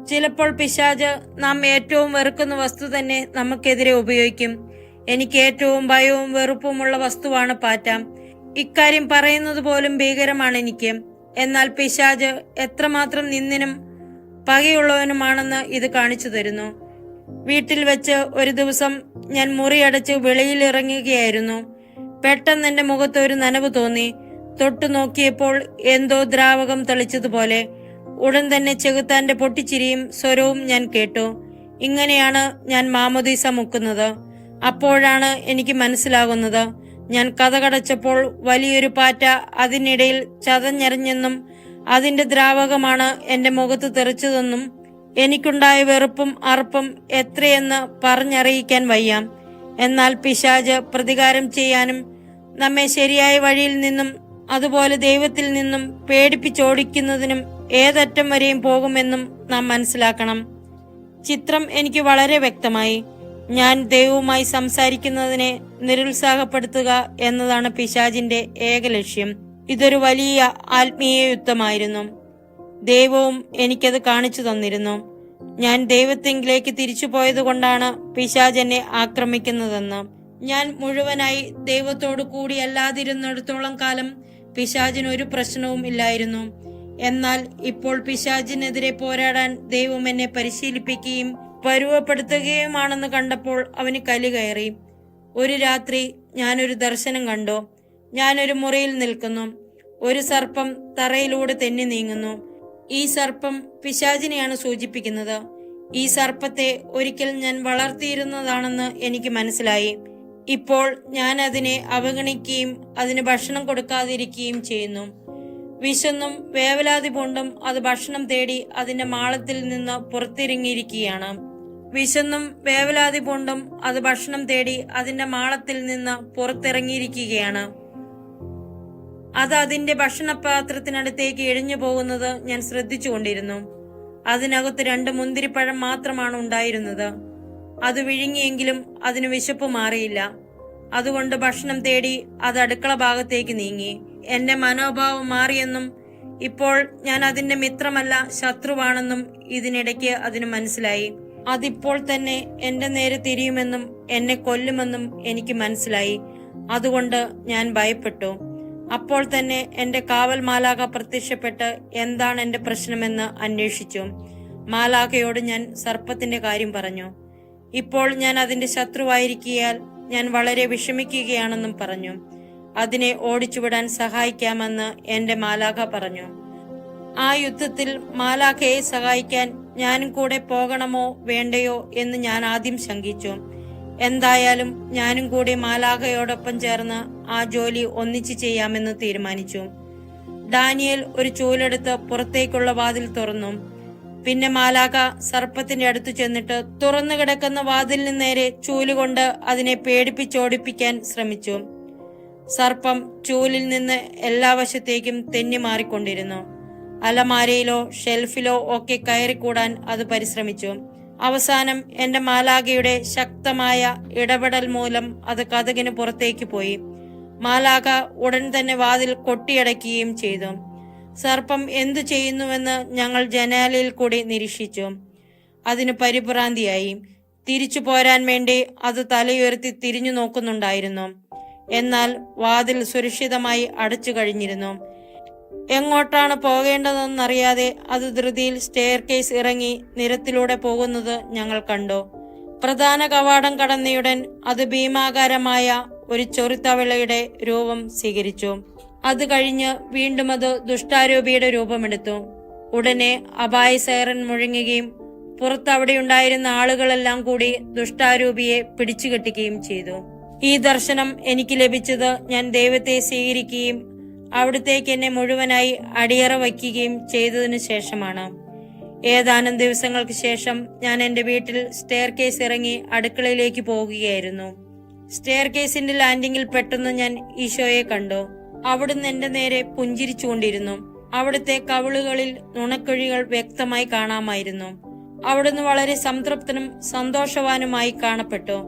ചിലപ്പോൾ പിശാച് നാം ഏറ്റവും വെറുക്കുന്ന വസ്തു തന്നെ നമുക്കെതിരെ ഉപയോഗിക്കും. എനിക്ക് ഏറ്റവും ഭയവും വെറുപ്പുമുള്ള വസ്തുവാണ് പാറ്റ. ഇക്കാര്യം പറയുന്നത് പോലും ഭീകരമാണ് എനിക്ക്. എന്നാൽ പിശാച് എത്രമാത്രം നിന്ദിനും പകയുള്ളവനുമാണെന്ന് ഇത് കാണിച്ചു തരുന്നു. വീട്ടിൽ വെച്ച് ഒരു ദിവസം ഞാൻ മുറിയടച്ച് വെളിയിൽ ഇറങ്ങുകയായിരുന്നു. പെട്ടെന്ന് എന്റെ മുഖത്ത് ഒരു നനവ് തോന്നി. തൊട്ടു നോക്കിയപ്പോൾ എന്തോ ദ്രാവകം തളിച്ചതുപോലെ. ഉടൻ തന്നെ ചെകുത്താന്റെ പൊട്ടിച്ചിരിയും സ്വരവും ഞാൻ കേട്ടു. ഇങ്ങനെയാണ് ഞാൻ മാമോദീസ മുക്കുന്നത്. അപ്പോഴാണ് എനിക്ക് മനസ്സിലാകുന്നത്, ഞാൻ കതകടച്ചപ്പോൾ വലിയൊരു പാറ്റ അതിനിടയിൽ ചതഞ്ഞെറിഞ്ഞെന്നും അതിന്റെ ദ്രാവകമാണ് എന്റെ മുഖത്ത് തെറിച്ചതെന്നും എനിക്കുണ്ടായ വെറുപ്പും അറപ്പും എത്രയെന്ന് പറഞ്ഞറിയിക്കാൻ വയ്യ. എന്നാൽ പിശാച് പ്രതികാരം ചെയ്യാനും നമ്മെ ശരിയായ വഴിയിൽ നിന്നും അതുപോലെ ദൈവത്തിൽ നിന്നും പേടിപ്പിച്ചോടിക്കുന്നതിനും ഏതറ്റം വരെയും പോകുമെന്നും നാം മനസ്സിലാക്കണം. ചിത്രം എനിക്ക് വളരെ വ്യക്തമായി. ഞാൻ ദൈവവുമായി സംസാരിക്കുന്നതിനെ നിരുത്സാഹപ്പെടുത്തുക എന്നതാണ് പിശാചിന്റെ ഏക ലക്ഷ്യം. ഇതൊരു വലിയ ആത്മീയ യുദ്ധമായിരുന്നു. ദൈവവും എനിക്കത് കാണിച്ചു തന്നിരുന്നു. ഞാൻ ദൈവത്തെങ്കിലേക്ക് തിരിച്ചു പോയതുകൊണ്ടാണ് പിശാച് എന്നെ ആക്രമിക്കുന്നതെന്ന്. ഞാൻ മുഴുവനായി ദൈവത്തോടു കൂടി അല്ലാതിരുന്നിടത്തോളം കാലം പിശാചിന് ഒരു പ്രശ്നവും ഇല്ലായിരുന്നു. എന്നാൽ ഇപ്പോൾ പിശാചിനെതിരെ പോരാടാൻ ദൈവം എന്നെ പരിശീലിപ്പിക്കുകയും പരുവപ്പെടുത്തുകയുമാണെന്ന് കണ്ടപ്പോൾ അവന് കലി കയറി. ഒരു രാത്രി ഞാനൊരു ദർശനം കണ്ടു. ഞാനൊരു മുറിയിൽ നിൽക്കുന്നു. ഒരു സർപ്പം തറയിലൂടെ തെന്നി നീങ്ങുന്നു. ഈ സർപ്പം പിശാചിനെയാണ് സൂചിപ്പിക്കുന്നത്. ഈ സർപ്പത്തെ ഒരിക്കൽ ഞാൻ വളർത്തിയിരുന്നതാണെന്ന് എനിക്ക് മനസ്സിലായി. ഇപ്പോൾ ഞാൻ അതിനെ അവഗണിക്കുകയും അതിന് ഭക്ഷണം കൊടുക്കാതിരിക്കുകയും ചെയ്യുന്നു. വിശന്നും വേവലാതി പൂണ്ടും അത് ഭക്ഷണം തേടി അതിന്റെ മാളത്തിൽ നിന്ന് പുറത്തിറങ്ങിയിരിക്കുകയാണ്. വിശന്നും വേവലാതി പൂണ്ടും അത് ഭക്ഷണം തേടി അതിന്റെ മാളത്തിൽ നിന്ന് പുറത്തിറങ്ങിയിരിക്കുകയാണ്. അത് അതിന്റെ ഭക്ഷണപാത്രത്തിനടുത്തേക്ക് എഴിഞ്ഞു പോകുന്നത് ഞാൻ ശ്രദ്ധിച്ചുകൊണ്ടിരുന്നു. അതിനകത്ത് 2 മുന്തിരിപ്പഴം മാത്രമാണ് ഉണ്ടായിരുന്നത്. അത് വിഴുങ്ങിയെങ്കിലും അതിന് വിശപ്പ് മാറിയില്ല. അതുകൊണ്ട് ഭക്ഷണം തേടി അത് അടുക്കള ഭാഗത്തേക്ക് നീങ്ങി. എന്റെ മനോഭാവം മാറിയെന്നും ഇപ്പോൾ ഞാൻ അതിന്റെ മിത്രമല്ല ശത്രുവാണെന്നും ഇതിനിടയ്ക്ക് അതിന് മനസ്സിലായി. അതിപ്പോൾ തന്നെ എന്റെ നേരെ തിരിയുമെന്നും എന്നെ കൊല്ലുമെന്നും എനിക്ക് മനസ്സിലായി. അതുകൊണ്ട് ഞാൻ ഭയപ്പെട്ടു. അപ്പോൾ തന്നെ എന്റെ കാവൽ മാലാഖ പ്രത്യക്ഷപ്പെട്ട് എന്താണ് എന്റെ പ്രശ്നമെന്ന് അന്വേഷിച്ചു. മാലാഖയോട് ഞാൻ സർപ്പത്തിന്റെ കാര്യം പറഞ്ഞു. ഇപ്പോൾ ഞാൻ അതിന്റെ ശത്രുവായിരിക്കാൽ ഞാൻ വളരെ വിഷമിക്കുകയാണെന്നും പറഞ്ഞു. അതിനെ ഓടിച്ചുവിടാൻ സഹായിക്കാമെന്ന് എന്റെ മാലാഖ പറഞ്ഞു. ആ യുദ്ധത്തിൽ മാലാഖയെ സഹായിക്കാൻ ഞാനും കൂടെ പോകണമോ വേണ്ടയോ എന്ന് ഞാൻ ആദ്യം ശങ്കിച്ചു. എന്തായാലും ഞാനും കൂടി മാലാഖയോടൊപ്പം ചേർന്ന് ആ ജോലി ഒന്നിച്ചു ചെയ്യാമെന്ന് തീരുമാനിച്ചു. ഡാനിയേൽ ഒരു ചൂലെടുത്ത് പുറത്തേക്കുള്ള വാതിൽ തുറന്നു. പിന്നെ മാലാഖ സർപ്പത്തിന്റെ അടുത്ത് ചെന്നിട്ട് തുറന്നു കിടക്കുന്ന വാതിലിന് നേരെ ചൂലുകൊണ്ട് അതിനെ പേടിപ്പിച്ചോടിപ്പിക്കാൻ ശ്രമിച്ചു. സർപ്പം ചൂലിൽ നിന്ന് എല്ലാ വശത്തേക്കും തെന്നി മാറിക്കൊണ്ടിരുന്നു. അലമാരയിലോ ഷെൽഫിലോ ഒക്കെ കയറിക്കൂടാൻ അത് പരിശ്രമിച്ചു. അവസാനം എന്റെ മാലാഖയുടെ ശക്തമായ ഇടപെടൽ മൂലം അത് കതകിന് പുറത്തേക്ക് പോയി. മാലാഖ ഉടൻ തന്നെ വാതിൽ കൊട്ടിയടക്കുകയും ചെയ്തു. സർപ്പം എന്തു ചെയ്യുന്നുവെന്ന് ഞങ്ങൾ ജനാലയിൽ കൂടി നിരീക്ഷിച്ചു. അതിന് പരിഭ്രാന്തിയായി. തിരിച്ചു പോരാൻ വേണ്ടി അത് തലയുയർത്തി തിരിഞ്ഞു നോക്കുന്നുണ്ടായിരുന്നു. എന്നാൽ വാതിൽ സുരക്ഷിതമായി അടച്ചു കഴിഞ്ഞിരുന്നു. എങ്ങോട്ടാണ് പോകേണ്ടതെന്നറിയാതെ അത് ധൃതിയിൽ സ്റ്റെയർ കേസ് ഇറങ്ങി നിരത്തിലൂടെ പോകുന്നത് ഞങ്ങൾ കണ്ടു. പ്രധാന കവാടം കടന്നയുടൻ അത് ഭീമാകാരമായ ഒരു ചൊറിത്തവളയുടെ രൂപം സ്വീകരിച്ചു. അത് കഴിഞ്ഞ് വീണ്ടും അത് ദുഷ്ടാരൂപിയുടെ രൂപമെടുത്തു. ഉടനെ അപായ സൈറൻ മുഴങ്ങുകയും പുറത്തവിടെയുണ്ടായിരുന്ന ആളുകളെല്ലാം കൂടി ദുഷ്ടാരൂപിയെ പിടിച്ചുകെട്ടുകയും ചെയ്തു. ഈ ദർശനം എനിക്ക് ലഭിച്ചത് ഞാൻ ദൈവത്തെ സ്വീകരിക്കുകയും അവിടത്തേക്ക് എന്നെ മുഴുവനായി അടിയറ വയ്ക്കുകയും ചെയ്തതിനു ശേഷമാണ്. ഏതാനും ദിവസങ്ങൾക്ക് ശേഷം ഞാൻ എന്റെ വീട്ടിൽ സ്റ്റെയർ കേസ് ഇറങ്ങി അടുക്കളയിലേക്ക് പോകുകയായിരുന്നു. സ്റ്റെയർ കേസിന്റെ ലാൻഡിങ്ങിൽ പെട്ടെന്ന് ഞാൻ ഈശോയെ കണ്ടു. അവിടുന്ന് എന്റെ നേരെ പുഞ്ചിരിച്ചുകൊണ്ടിരുന്നു. അവിടുത്തെ കവിളുകളിൽ നുണക്കുഴികൾ വ്യക്തമായി കാണാമായിരുന്നു. അവിടുന്ന് വളരെ സംതൃപ്തനും സന്തോഷവാനുമായി കാണപ്പെട്ടു.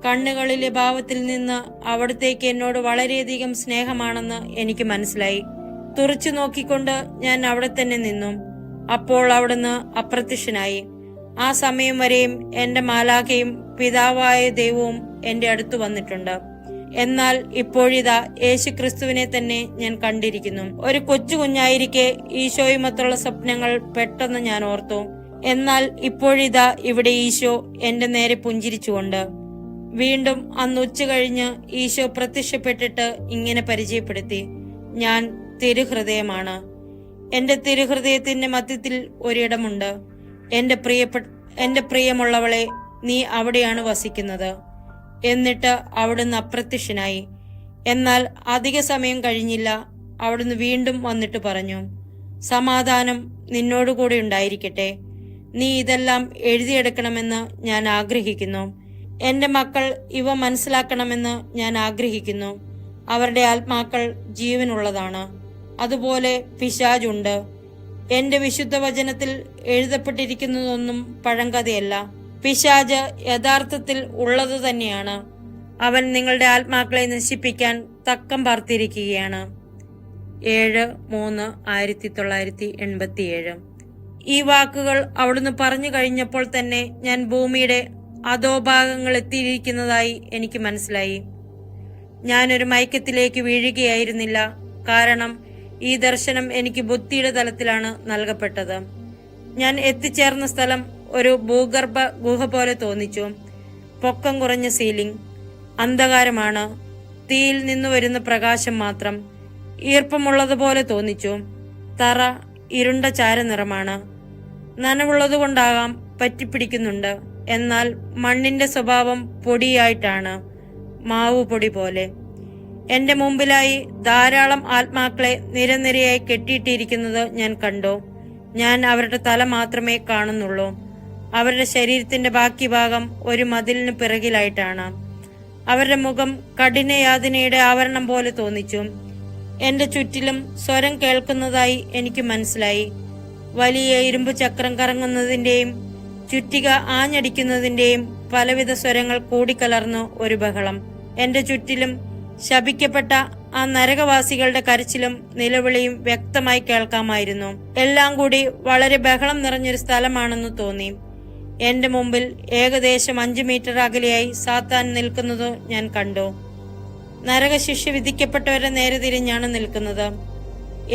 കണ്ണുകളിലെ ഭാവത്തിൽ നിന്ന് അവിടത്തേക്ക് എന്നോട് വളരെയധികം സ്നേഹമാണെന്ന് എനിക്ക് മനസ്സിലായി. തുറച്ചു നോക്കിക്കൊണ്ട് ഞാൻ അവിടെ തന്നെ നിന്നു. അപ്പോൾ അവിടുന്ന് അപ്രത്യക്ഷനായി. ആ സമയം വരെയും എന്റെ മാലാഖയും പിതാവായ ദൈവവും എന്റെ അടുത്ത് വന്നിട്ടുണ്ട്. എന്നാൽ ഇപ്പോഴിതാ യേശുക്രിസ്തുവിനെ തന്നെ ഞാൻ കണ്ടിരിക്കുന്നു. ഒരു കൊച്ചു കുഞ്ഞായിരിക്കെ ഈശോയുമൊത്തുള്ള സ്വപ്നങ്ങൾ പെട്ടെന്ന് ഞാൻ ഓർത്തു. എന്നാൽ ഇപ്പോഴിതാ ഇവിടെ ഈശോ എന്റെ നേരെ പുഞ്ചിരിച്ചുകൊണ്ട്. വീണ്ടും അന്ന് ഉച്ച കഴിഞ്ഞ് ഈശോ പ്രത്യക്ഷപ്പെട്ടിട്ട് ഇങ്ങനെ പരിചയപ്പെടുത്തി: ഞാൻ തിരുഹൃദയമാണ്. എന്റെ തിരുഹൃദയത്തിന്റെ മധ്യത്തിൽ ഒരിടമുണ്ട്. എന്റെ പ്രിയമുള്ളവളെ, നീ അവിടെയാണ് വസിക്കുന്നത്. എന്നിട്ട് അവിടുന്ന് അപ്രത്യക്ഷനായി. എന്നാൽ അധിക സമയം കഴിഞ്ഞില്ല. അവിടുന്ന് വീണ്ടും വന്നിട്ട് പറഞ്ഞു: സമാധാനം നിന്നോടുകൂടി ഉണ്ടായിരിക്കട്ടെ. നീ ഇതെല്ലാം എഴുതിയെടുക്കണമെന്ന് ഞാൻ ആഗ്രഹിക്കുന്നു. എന്റെ മക്കൾ ഇവ മനസ്സിലാക്കണമെന്ന് ഞാൻ ആഗ്രഹിക്കുന്നു. അവരുടെ ആത്മാക്കൾ ജീവനുള്ളതാണ്. അതുപോലെ പിശാചുണ്ട്. എന്റെ വിശുദ്ധ വചനത്തിൽ എഴുതപ്പെട്ടിരിക്കുന്നതൊന്നും പഴങ്കഥയല്ല. പിശാച് യഥാർത്ഥത്തിൽ ഉള്ളത് തന്നെയാണ്. അവൻ നിങ്ങളുടെ ആത്മാക്കളെ നശിപ്പിക്കാൻ തക്കം പാർത്തിരിക്കുകയാണ്. 7/3/1987. ഈ വാക്കുകൾ അവിടുന്ന് പറഞ്ഞു കഴിഞ്ഞപ്പോൾ തന്നെ ഞാൻ ഭൂമിയുടെ അധോഭാഗങ്ങൾ എത്തിയിരിക്കുന്നതായി എനിക്ക് മനസ്സിലായി. ഞാനൊരു മയക്കത്തിലേക്ക് വീഴുകയായിരുന്നില്ല. കാരണം ഈ ദർശനം എനിക്ക് ബുദ്ധിയുടെ തലത്തിലാണ് നൽകപ്പെട്ടത്. ഞാൻ എത്തിച്ചേർന്ന സ്ഥലം ഒരു ഭൂഗർഭ ഗുഹ പോലെ തോന്നിച്ചു. പൊക്കം കുറഞ്ഞ സീലിംഗ്, അന്ധകാരമാണ്. തീയിൽ നിന്ന് വരുന്ന പ്രകാശം മാത്രം. ഈർപ്പമുള്ളതുപോലെ തോന്നിച്ചു. തറ ഇരുണ്ട ചാരനിറമാണ്. നനവുള്ളതുകൊണ്ടാകാം പറ്റിപ്പിടിക്കുന്നുണ്ട്. എന്നാൽ മണ്ണിന്റെ സ്വഭാവം പൊടിയായിട്ടാണ്, മാവു പൊടി പോലെ. എന്റെ മുമ്പിലായി ധാരാളം ആത്മാക്കളെ നിരനിരയായി കെട്ടിയിട്ടിരിക്കുന്നത് ഞാൻ കണ്ടു. ഞാൻ അവരുടെ തല മാത്രമേ കാണുന്നുള്ളൂ. അവരുടെ ശരീരത്തിന്റെ ബാക്കി ഭാഗം ഒരു മതിലിന് പിറകിലായിട്ടാണ്. അവരുടെ മുഖം കഠിനയാതനയുടെ ആവരണം പോലെ തോന്നിച്ചു. എന്റെ ചുറ്റിലും സ്വരം കേൾക്കുന്നതായി എനിക്ക് മനസ്സിലായി. വലിയ ഇരുമ്പ് ചക്രം കറങ്ങുന്നതിന്റെയും ചുറ്റിക ആഞ്ഞടിക്കുന്നതിന്റെയും പലവിധ സ്വരങ്ങൾ കൂടിക്കലർന്നു ഒരു ബഹളം. എന്റെ ചുറ്റിലും ശപിക്കപ്പെട്ട ആ നരകവാസികളുടെ കരച്ചിലും നിലവിളിയും വ്യക്തമായി കേൾക്കാമായിരുന്നു. എല്ലാം കൂടി വളരെ ബഹളം നിറഞ്ഞൊരു സ്ഥലമാണെന്ന് തോന്നി. എന്റെ മുമ്പിൽ ഏകദേശം 5 മീറ്റർ അകലെയായി സാത്താൻ നിൽക്കുന്നത് ഞാൻ കണ്ടു. നരകശിക്ഷ വിധിക്കപ്പെട്ടവരെ നേരെ തിരിഞ്ഞാണ് നിൽക്കുന്നത്.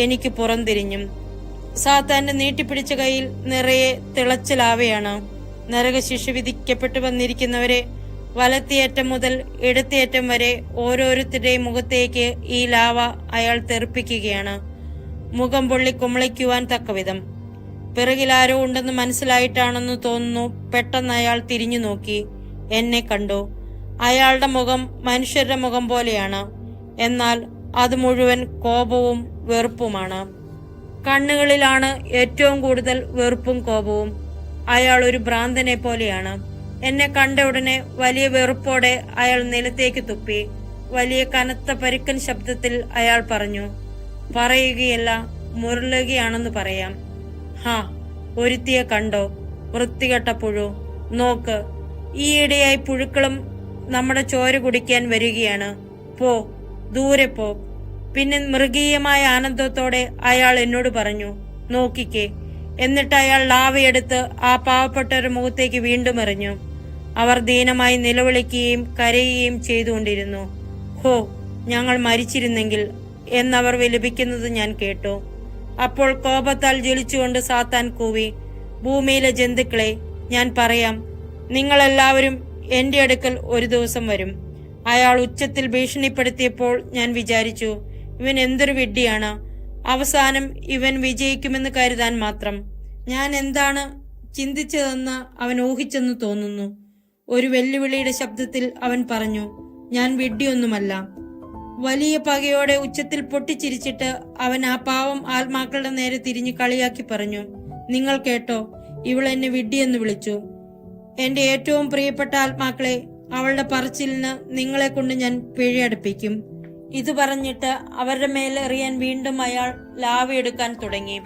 എനിക്ക് പുറംതിരിഞ്ഞും. സാത്താന്റെ നീട്ടിപ്പിടിച്ച കയ്യിൽ നിറയെ തിളച്ച ലാവയാണ്. നരകശിക്ഷ വിധിക്കപ്പെട്ടു വന്നിരിക്കുന്നവരെ വലത്തേയറ്റം മുതൽ ഇടത്തേയറ്റം വരെ ഓരോരുത്തരുടെയും മുഖത്തേക്ക് ഈ ലാവ അയാൾ തെറിപ്പിക്കുകയാണ്. മുഖം പൊള്ളി കുമളിക്കുവാൻ തക്കവിധം. പിറകിൽ ആരോ ഉണ്ടെന്ന് മനസ്സിലായിട്ടാണെന്ന് തോന്നുന്നു. പെട്ടെന്ന് അയാൾ തിരിഞ്ഞു നോക്കി. എന്നെ കണ്ടു. അയാളുടെ മുഖം മനുഷ്യരുടെ മുഖം പോലെയാണ്. എന്നാൽ അത് മുഴുവൻ കോപവും വെറുപ്പുമാണ്. കണ്ണുകളിലാണ് ഏറ്റവും കൂടുതൽ വെറുപ്പും കോപവും. അയാൾ ഒരു ഭ്രാന്തനെ പോലെയാണ്. എന്നെ കണ്ട ഉടനെ വലിയ വെറുപ്പോടെ അയാൾ നിലത്തേക്ക് തുപ്പി. വലിയ കനത്ത പരുക്കൻ ശബ്ദത്തിൽ അയാൾ പറഞ്ഞു: പറയുകയല്ല, മുരളുകയാണെന്ന് പറയാം. ഹാ, ഒരുത്തിയെ കണ്ടോ? വൃത്തികെട്ട പുഴു. നോക്ക്, ഈയിടെയായി പുഴുക്കളും നമ്മുടെ ചോര കുടിക്കാൻ വരികയാണ്. പോ, ദൂരെ പോ. പിന്നെ മൃഗീയമായ ആനന്ദത്തോടെ അയാൾ എന്നോട് പറഞ്ഞു: നോക്കിക്കേ. എന്നിട്ട് അയാൾ ലാവയെടുത്ത് ആ പാവപ്പെട്ടവരുടെ മുഖത്തേക്ക് വീണ്ടും എറിഞ്ഞു. അവർ ദീനമായി നിലവിളിക്കുകയും കരയുകയും ചെയ്തുകൊണ്ടിരുന്നു. ഹോ, ഞങ്ങൾ മരിച്ചിരുന്നെങ്കിൽ എന്നവർ വിലപിക്കുന്നത് ഞാൻ കേട്ടു. അപ്പോൾ കോപത്താൽ ജ്വലിച്ചുകൊണ്ട് സാത്താൻ കൂവി: ഭൂമിയിലെ ജന്തുക്കളെ, ഞാൻ പറയാം, നിങ്ങളെല്ലാവരും എന്റെ അടുക്കൽ ഒരു ദിവസം വരും. അയാൾ ഉച്ചത്തിൽ ഭീഷണിപ്പെടുത്തിയപ്പോൾ ഞാൻ വിചാരിച്ചു, ഇവൻ എന്തൊരു വിഡ്ഢിയാണ്. അവസാനം ഇവൻ വിജയിക്കുമെന്ന് കരുതാൻ മാത്രം. ഞാൻ എന്താണ് ചിന്തിച്ചതെന്ന് അവൻ ഊഹിച്ചെന്ന് തോന്നുന്നു. ഒരു വെല്ലുവിളിയുടെ ശബ്ദത്തിൽ അവൻ പറഞ്ഞു: ഞാൻ വിഡ്ഢിയൊന്നുമല്ല. വലിയ പകയോടെ ഉച്ചത്തിൽ പൊട്ടിച്ചിരിച്ചിട്ട് അവൻ ആ പാവം ആത്മാക്കളുടെ നേരെ തിരിഞ്ഞു കളിയാക്കി പറഞ്ഞു: നിങ്ങൾ കേട്ടോ, ഇവൾ എന്നെ വിഡ്ഢിയെന്ന് വിളിച്ചു. എന്റെ ഏറ്റവും പ്രിയപ്പെട്ട ആത്മാക്കളെ, അവളുടെ പറച്ചിലിന് നിങ്ങളെ കൊണ്ട് ഞാൻ പിഴയടപ്പിക്കും. ഇത് പറഞ്ഞിട്ട് അവരുടെ മേൽ എറിയാൻ വീണ്ടും അയാൾ ലാവയെടുക്കാൻ തുടങ്ങി.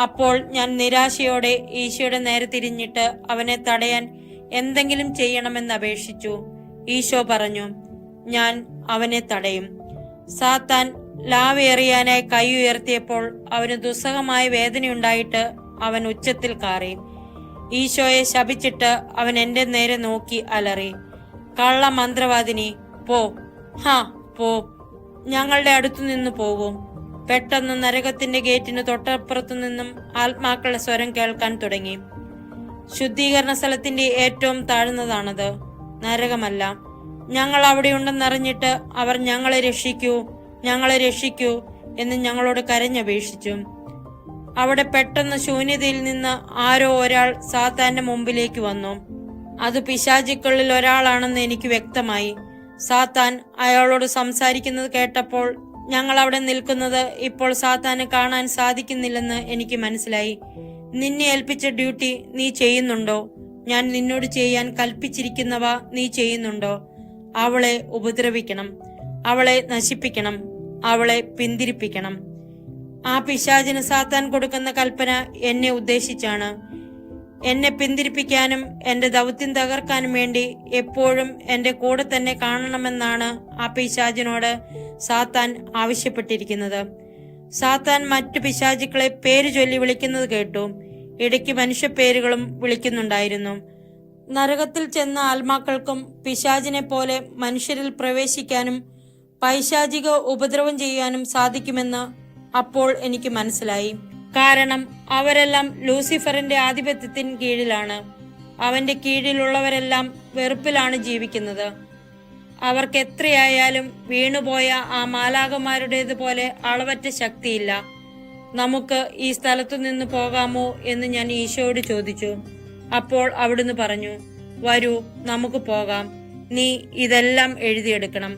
അപ്പോൾ ഞാൻ നിരാശയോടെ ഈശോയുടെ നേരെ തിരിഞ്ഞിട്ട് അവനെ തടയാൻ എന്തെങ്കിലും ചെയ്യണമെന്ന് അപേക്ഷിച്ചു. ഈശോ പറഞ്ഞു, ഞാൻ അവനെ തടയും. സാത്താൻ ലാവ എറിയാനായി കൈ ഉയർത്തിയപ്പോൾ അവന് ദുസ്സഹമായ വേദനയുണ്ടായിട്ട് അവൻ ഉച്ചത്തിൽ കാറി. ഈശോയെ ശപിച്ചിട്ട് അവൻ എന്റെ നേരെ നോക്കി അലറി, കള്ള മന്ത്രവാദിനി, പോ, പോ, ഞങ്ങളുടെ അടുത്തു നിന്ന് പോകൂ. പെട്ടെന്ന് നരകത്തിന്റെ ഗേറ്റിന് തൊട്ടപ്പുറത്തു നിന്നും ആത്മാക്കളുടെ സ്വരം കേൾക്കാൻ തുടങ്ങി. ശുദ്ധീകരണ സ്ഥലത്തിന്റെ ഏറ്റവും താഴ്ന്നതാണത്, നരകമല്ല. ഞങ്ങൾ അവിടെയുണ്ടെന്നറിഞ്ഞിട്ട് അവർ ഞങ്ങളെ രക്ഷിക്കൂ, ഞങ്ങളെ രക്ഷിക്കൂ എന്ന് ഞങ്ങളോട് കരഞ്ഞപേക്ഷിച്ചു. അവിടെ പെട്ടെന്ന് ശൂന്യതയിൽ നിന്ന് ആരോ ഒരാൾ സാത്താന്റെ മുമ്പിലേക്ക് വന്നു. അത് പിശാചുക്കളിൽ ഒരാളാണെന്ന് എനിക്ക് വ്യക്തമായി. സാത്താൻ അയാളോട് സംസാരിക്കുന്നത് കേട്ടപ്പോൾ ഞങ്ങൾ അവിടെ നിൽക്കുന്നത് ഇപ്പോൾ സാത്താന് കാണാൻ സാധിക്കുന്നില്ലെന്ന് എനിക്ക് മനസ്സിലായി. നിന്നെ ഏൽപ്പിച്ച ഡ്യൂട്ടി നീ ചെയ്യുന്നുണ്ടോ? ഞാൻ നിന്നോട് ചെയ്യാൻ കൽപ്പിച്ചിരിക്കുന്നവ നീ ചെയ്യുന്നുണ്ടോ? അവളെ ഉപദ്രവിക്കണം, അവളെ നശിപ്പിക്കണം, അവളെ പിന്തിരിപ്പിക്കണം. ആ പിശാചിന് സാത്താൻ കൊടുക്കുന്ന കൽപ്പന എന്നെ ഉദ്ദേശിച്ചാണ്. എന്നെ പിന്തിരിപ്പിക്കാനും എന്റെ ദൗത്യം തകർക്കാനും വേണ്ടി എപ്പോഴും എന്റെ കൂടെ തന്നെ കാണണമെന്നാണ് ആ പിശാചിനോട് സാത്താൻ ആവശ്യപ്പെട്ടിരിക്കുന്നത്. സാത്താൻ മറ്റു പിശാചുക്കളെ പേര് ചൊല്ലി വിളിക്കുന്നത് കേട്ടു. ഇടയ്ക്ക് മനുഷ്യപ്പേരുകളും വിളിക്കുന്നുണ്ടായിരുന്നു. നരകത്തിൽ ചെന്ന ആത്മാക്കൾക്കും പിശാചിനെ പോലെ മനുഷ്യരിൽ പ്രവേശിക്കാനും പൈശാചിക ഉപദ്രവം ചെയ്യാനും സാധിക്കുമെന്ന് അപ്പോൾ എനിക്ക് മനസ്സിലായി. കാരണം അവരെല്ലാം ലൂസിഫറിന്റെ ആധിപത്യത്തിന് കീഴിലാണ്. അവന്റെ കീഴിലുള്ളവരെല്ലാം വെറുപ്പിലാണ് ജീവിക്കുന്നത്. അവർക്ക് എത്രയായാലും വീണുപോയ ആ മാലാഖമാരുടേതുപോലെ അളവറ്റ ശക്തിയില്ല. നമുക്ക് ഈ സ്ഥലത്തു നിന്ന് പോകാമോ എന്ന് ഞാൻ ഈശോയോട് ചോദിച്ചു. അപ്പോൾ അവിടുന്ന് പറഞ്ഞു, വരൂ, നമുക്ക് പോകാം. നീ ഇതെല്ലാം എഴുതിയെടുക്കണം.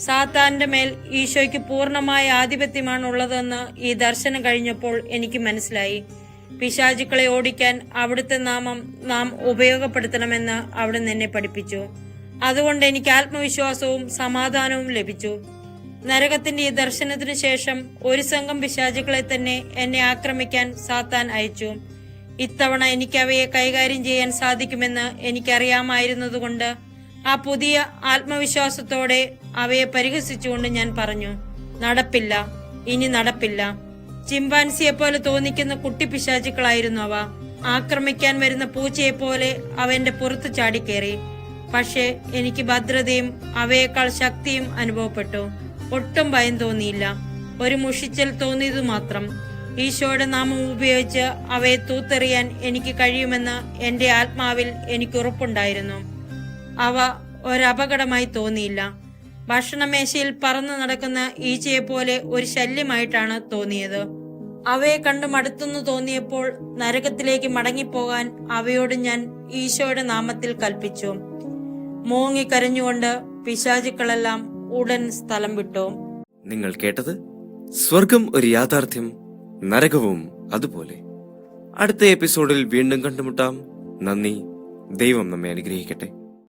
സാത്താന്റെ മേൽ ഈശോയ്ക്ക് പൂർണ്ണമായ ആധിപത്യമാണ് ഉള്ളതെന്ന് ഈ ദർശനം കഴിഞ്ഞപ്പോൾ എനിക്ക് മനസ്സിലായി. പിശാചുക്കളെ ഓടിക്കാൻ അവിടുത്തെ നാമം നാം ഉപയോഗപ്പെടുത്തണമെന്ന് അവിടുന്ന് എന്നെ പഠിപ്പിച്ചു. അതുകൊണ്ട് എനിക്ക് ആത്മവിശ്വാസവും സമാധാനവും ലഭിച്ചു. നരകത്തിന്റെ ഈ ദർശനത്തിനു ശേഷം ഒരു സംഘം പിശാചുക്കളെ തന്നെ എന്നെ ആക്രമിക്കാൻ സാത്താൻ അയച്ചു. ഇത്തവണ എനിക്ക് അവയെ കൈകാര്യം ചെയ്യാൻ സാധിക്കുമെന്ന് എനിക്കറിയാമായിരുന്നതുകൊണ്ട് ആ പുതിയ ആത്മവിശ്വാസത്തോടെ അവയെ പരിഹസിച്ചുകൊണ്ട് ഞാൻ പറഞ്ഞു, നടപ്പില്ല, ഇനി നടപ്പില്ല. ചിമ്പാൻസിയെ പോലെ തോന്നിക്കുന്ന കുട്ടി പിശാചുക്കളായിരുന്നു അവ. ആക്രമിക്കാൻ വരുന്ന പൂച്ചയെ പോലെ അവ എന്റെ പുറത്ത് ചാടിക്കേറി. പക്ഷേ എനിക്ക് ഭദ്രതയും അവയേക്കാൾ ശക്തിയും അനുഭവപ്പെട്ടു. ഒട്ടും ഭയം തോന്നിയില്ല, ഒരു മുഷിച്ചൽ തോന്നിയതു മാത്രം. ഈശോയുടെ നാമം ഉപയോഗിച്ച് അവയെ തൂത്തെറിയാൻ എനിക്ക് കഴിയുമെന്ന് എന്റെ ആത്മാവിൽ എനിക്ക് ഉറപ്പുണ്ടായിരുന്നു. അവ ഒരപകടമായി തോന്നിയില്ല. ഭക്ഷണമേശയിൽ പറന്നു നടക്കുന്ന ഈച്ചയെ പോലെ ഒരു ശല്യമായിട്ടാണ് തോന്നിയത്. അവയെ കണ്ടു മടുത്തെന്ന് തോന്നിയപ്പോൾ നരകത്തിലേക്ക് മടങ്ങിപ്പോകാൻ അവയോട് ഞാൻ ഈശോയുടെ നാമത്തിൽ കൽപ്പിച്ചു. മൂങ്ങിക്കരഞ്ഞുകൊണ്ട് പിശാചുക്കളെല്ലാം ഉടൻ സ്ഥലം വിട്ടു. നിങ്ങൾ കേട്ടത് സ്വർഗം ഒരു യാഥാർത്ഥ്യം, നരകവും അതുപോലെ. അടുത്ത എപ്പിസോഡിൽ വീണ്ടും കണ്ടുമുട്ടാം. നന്ദി. ദൈവം നമ്മെ അനുഗ്രഹിക്കട്ടെ.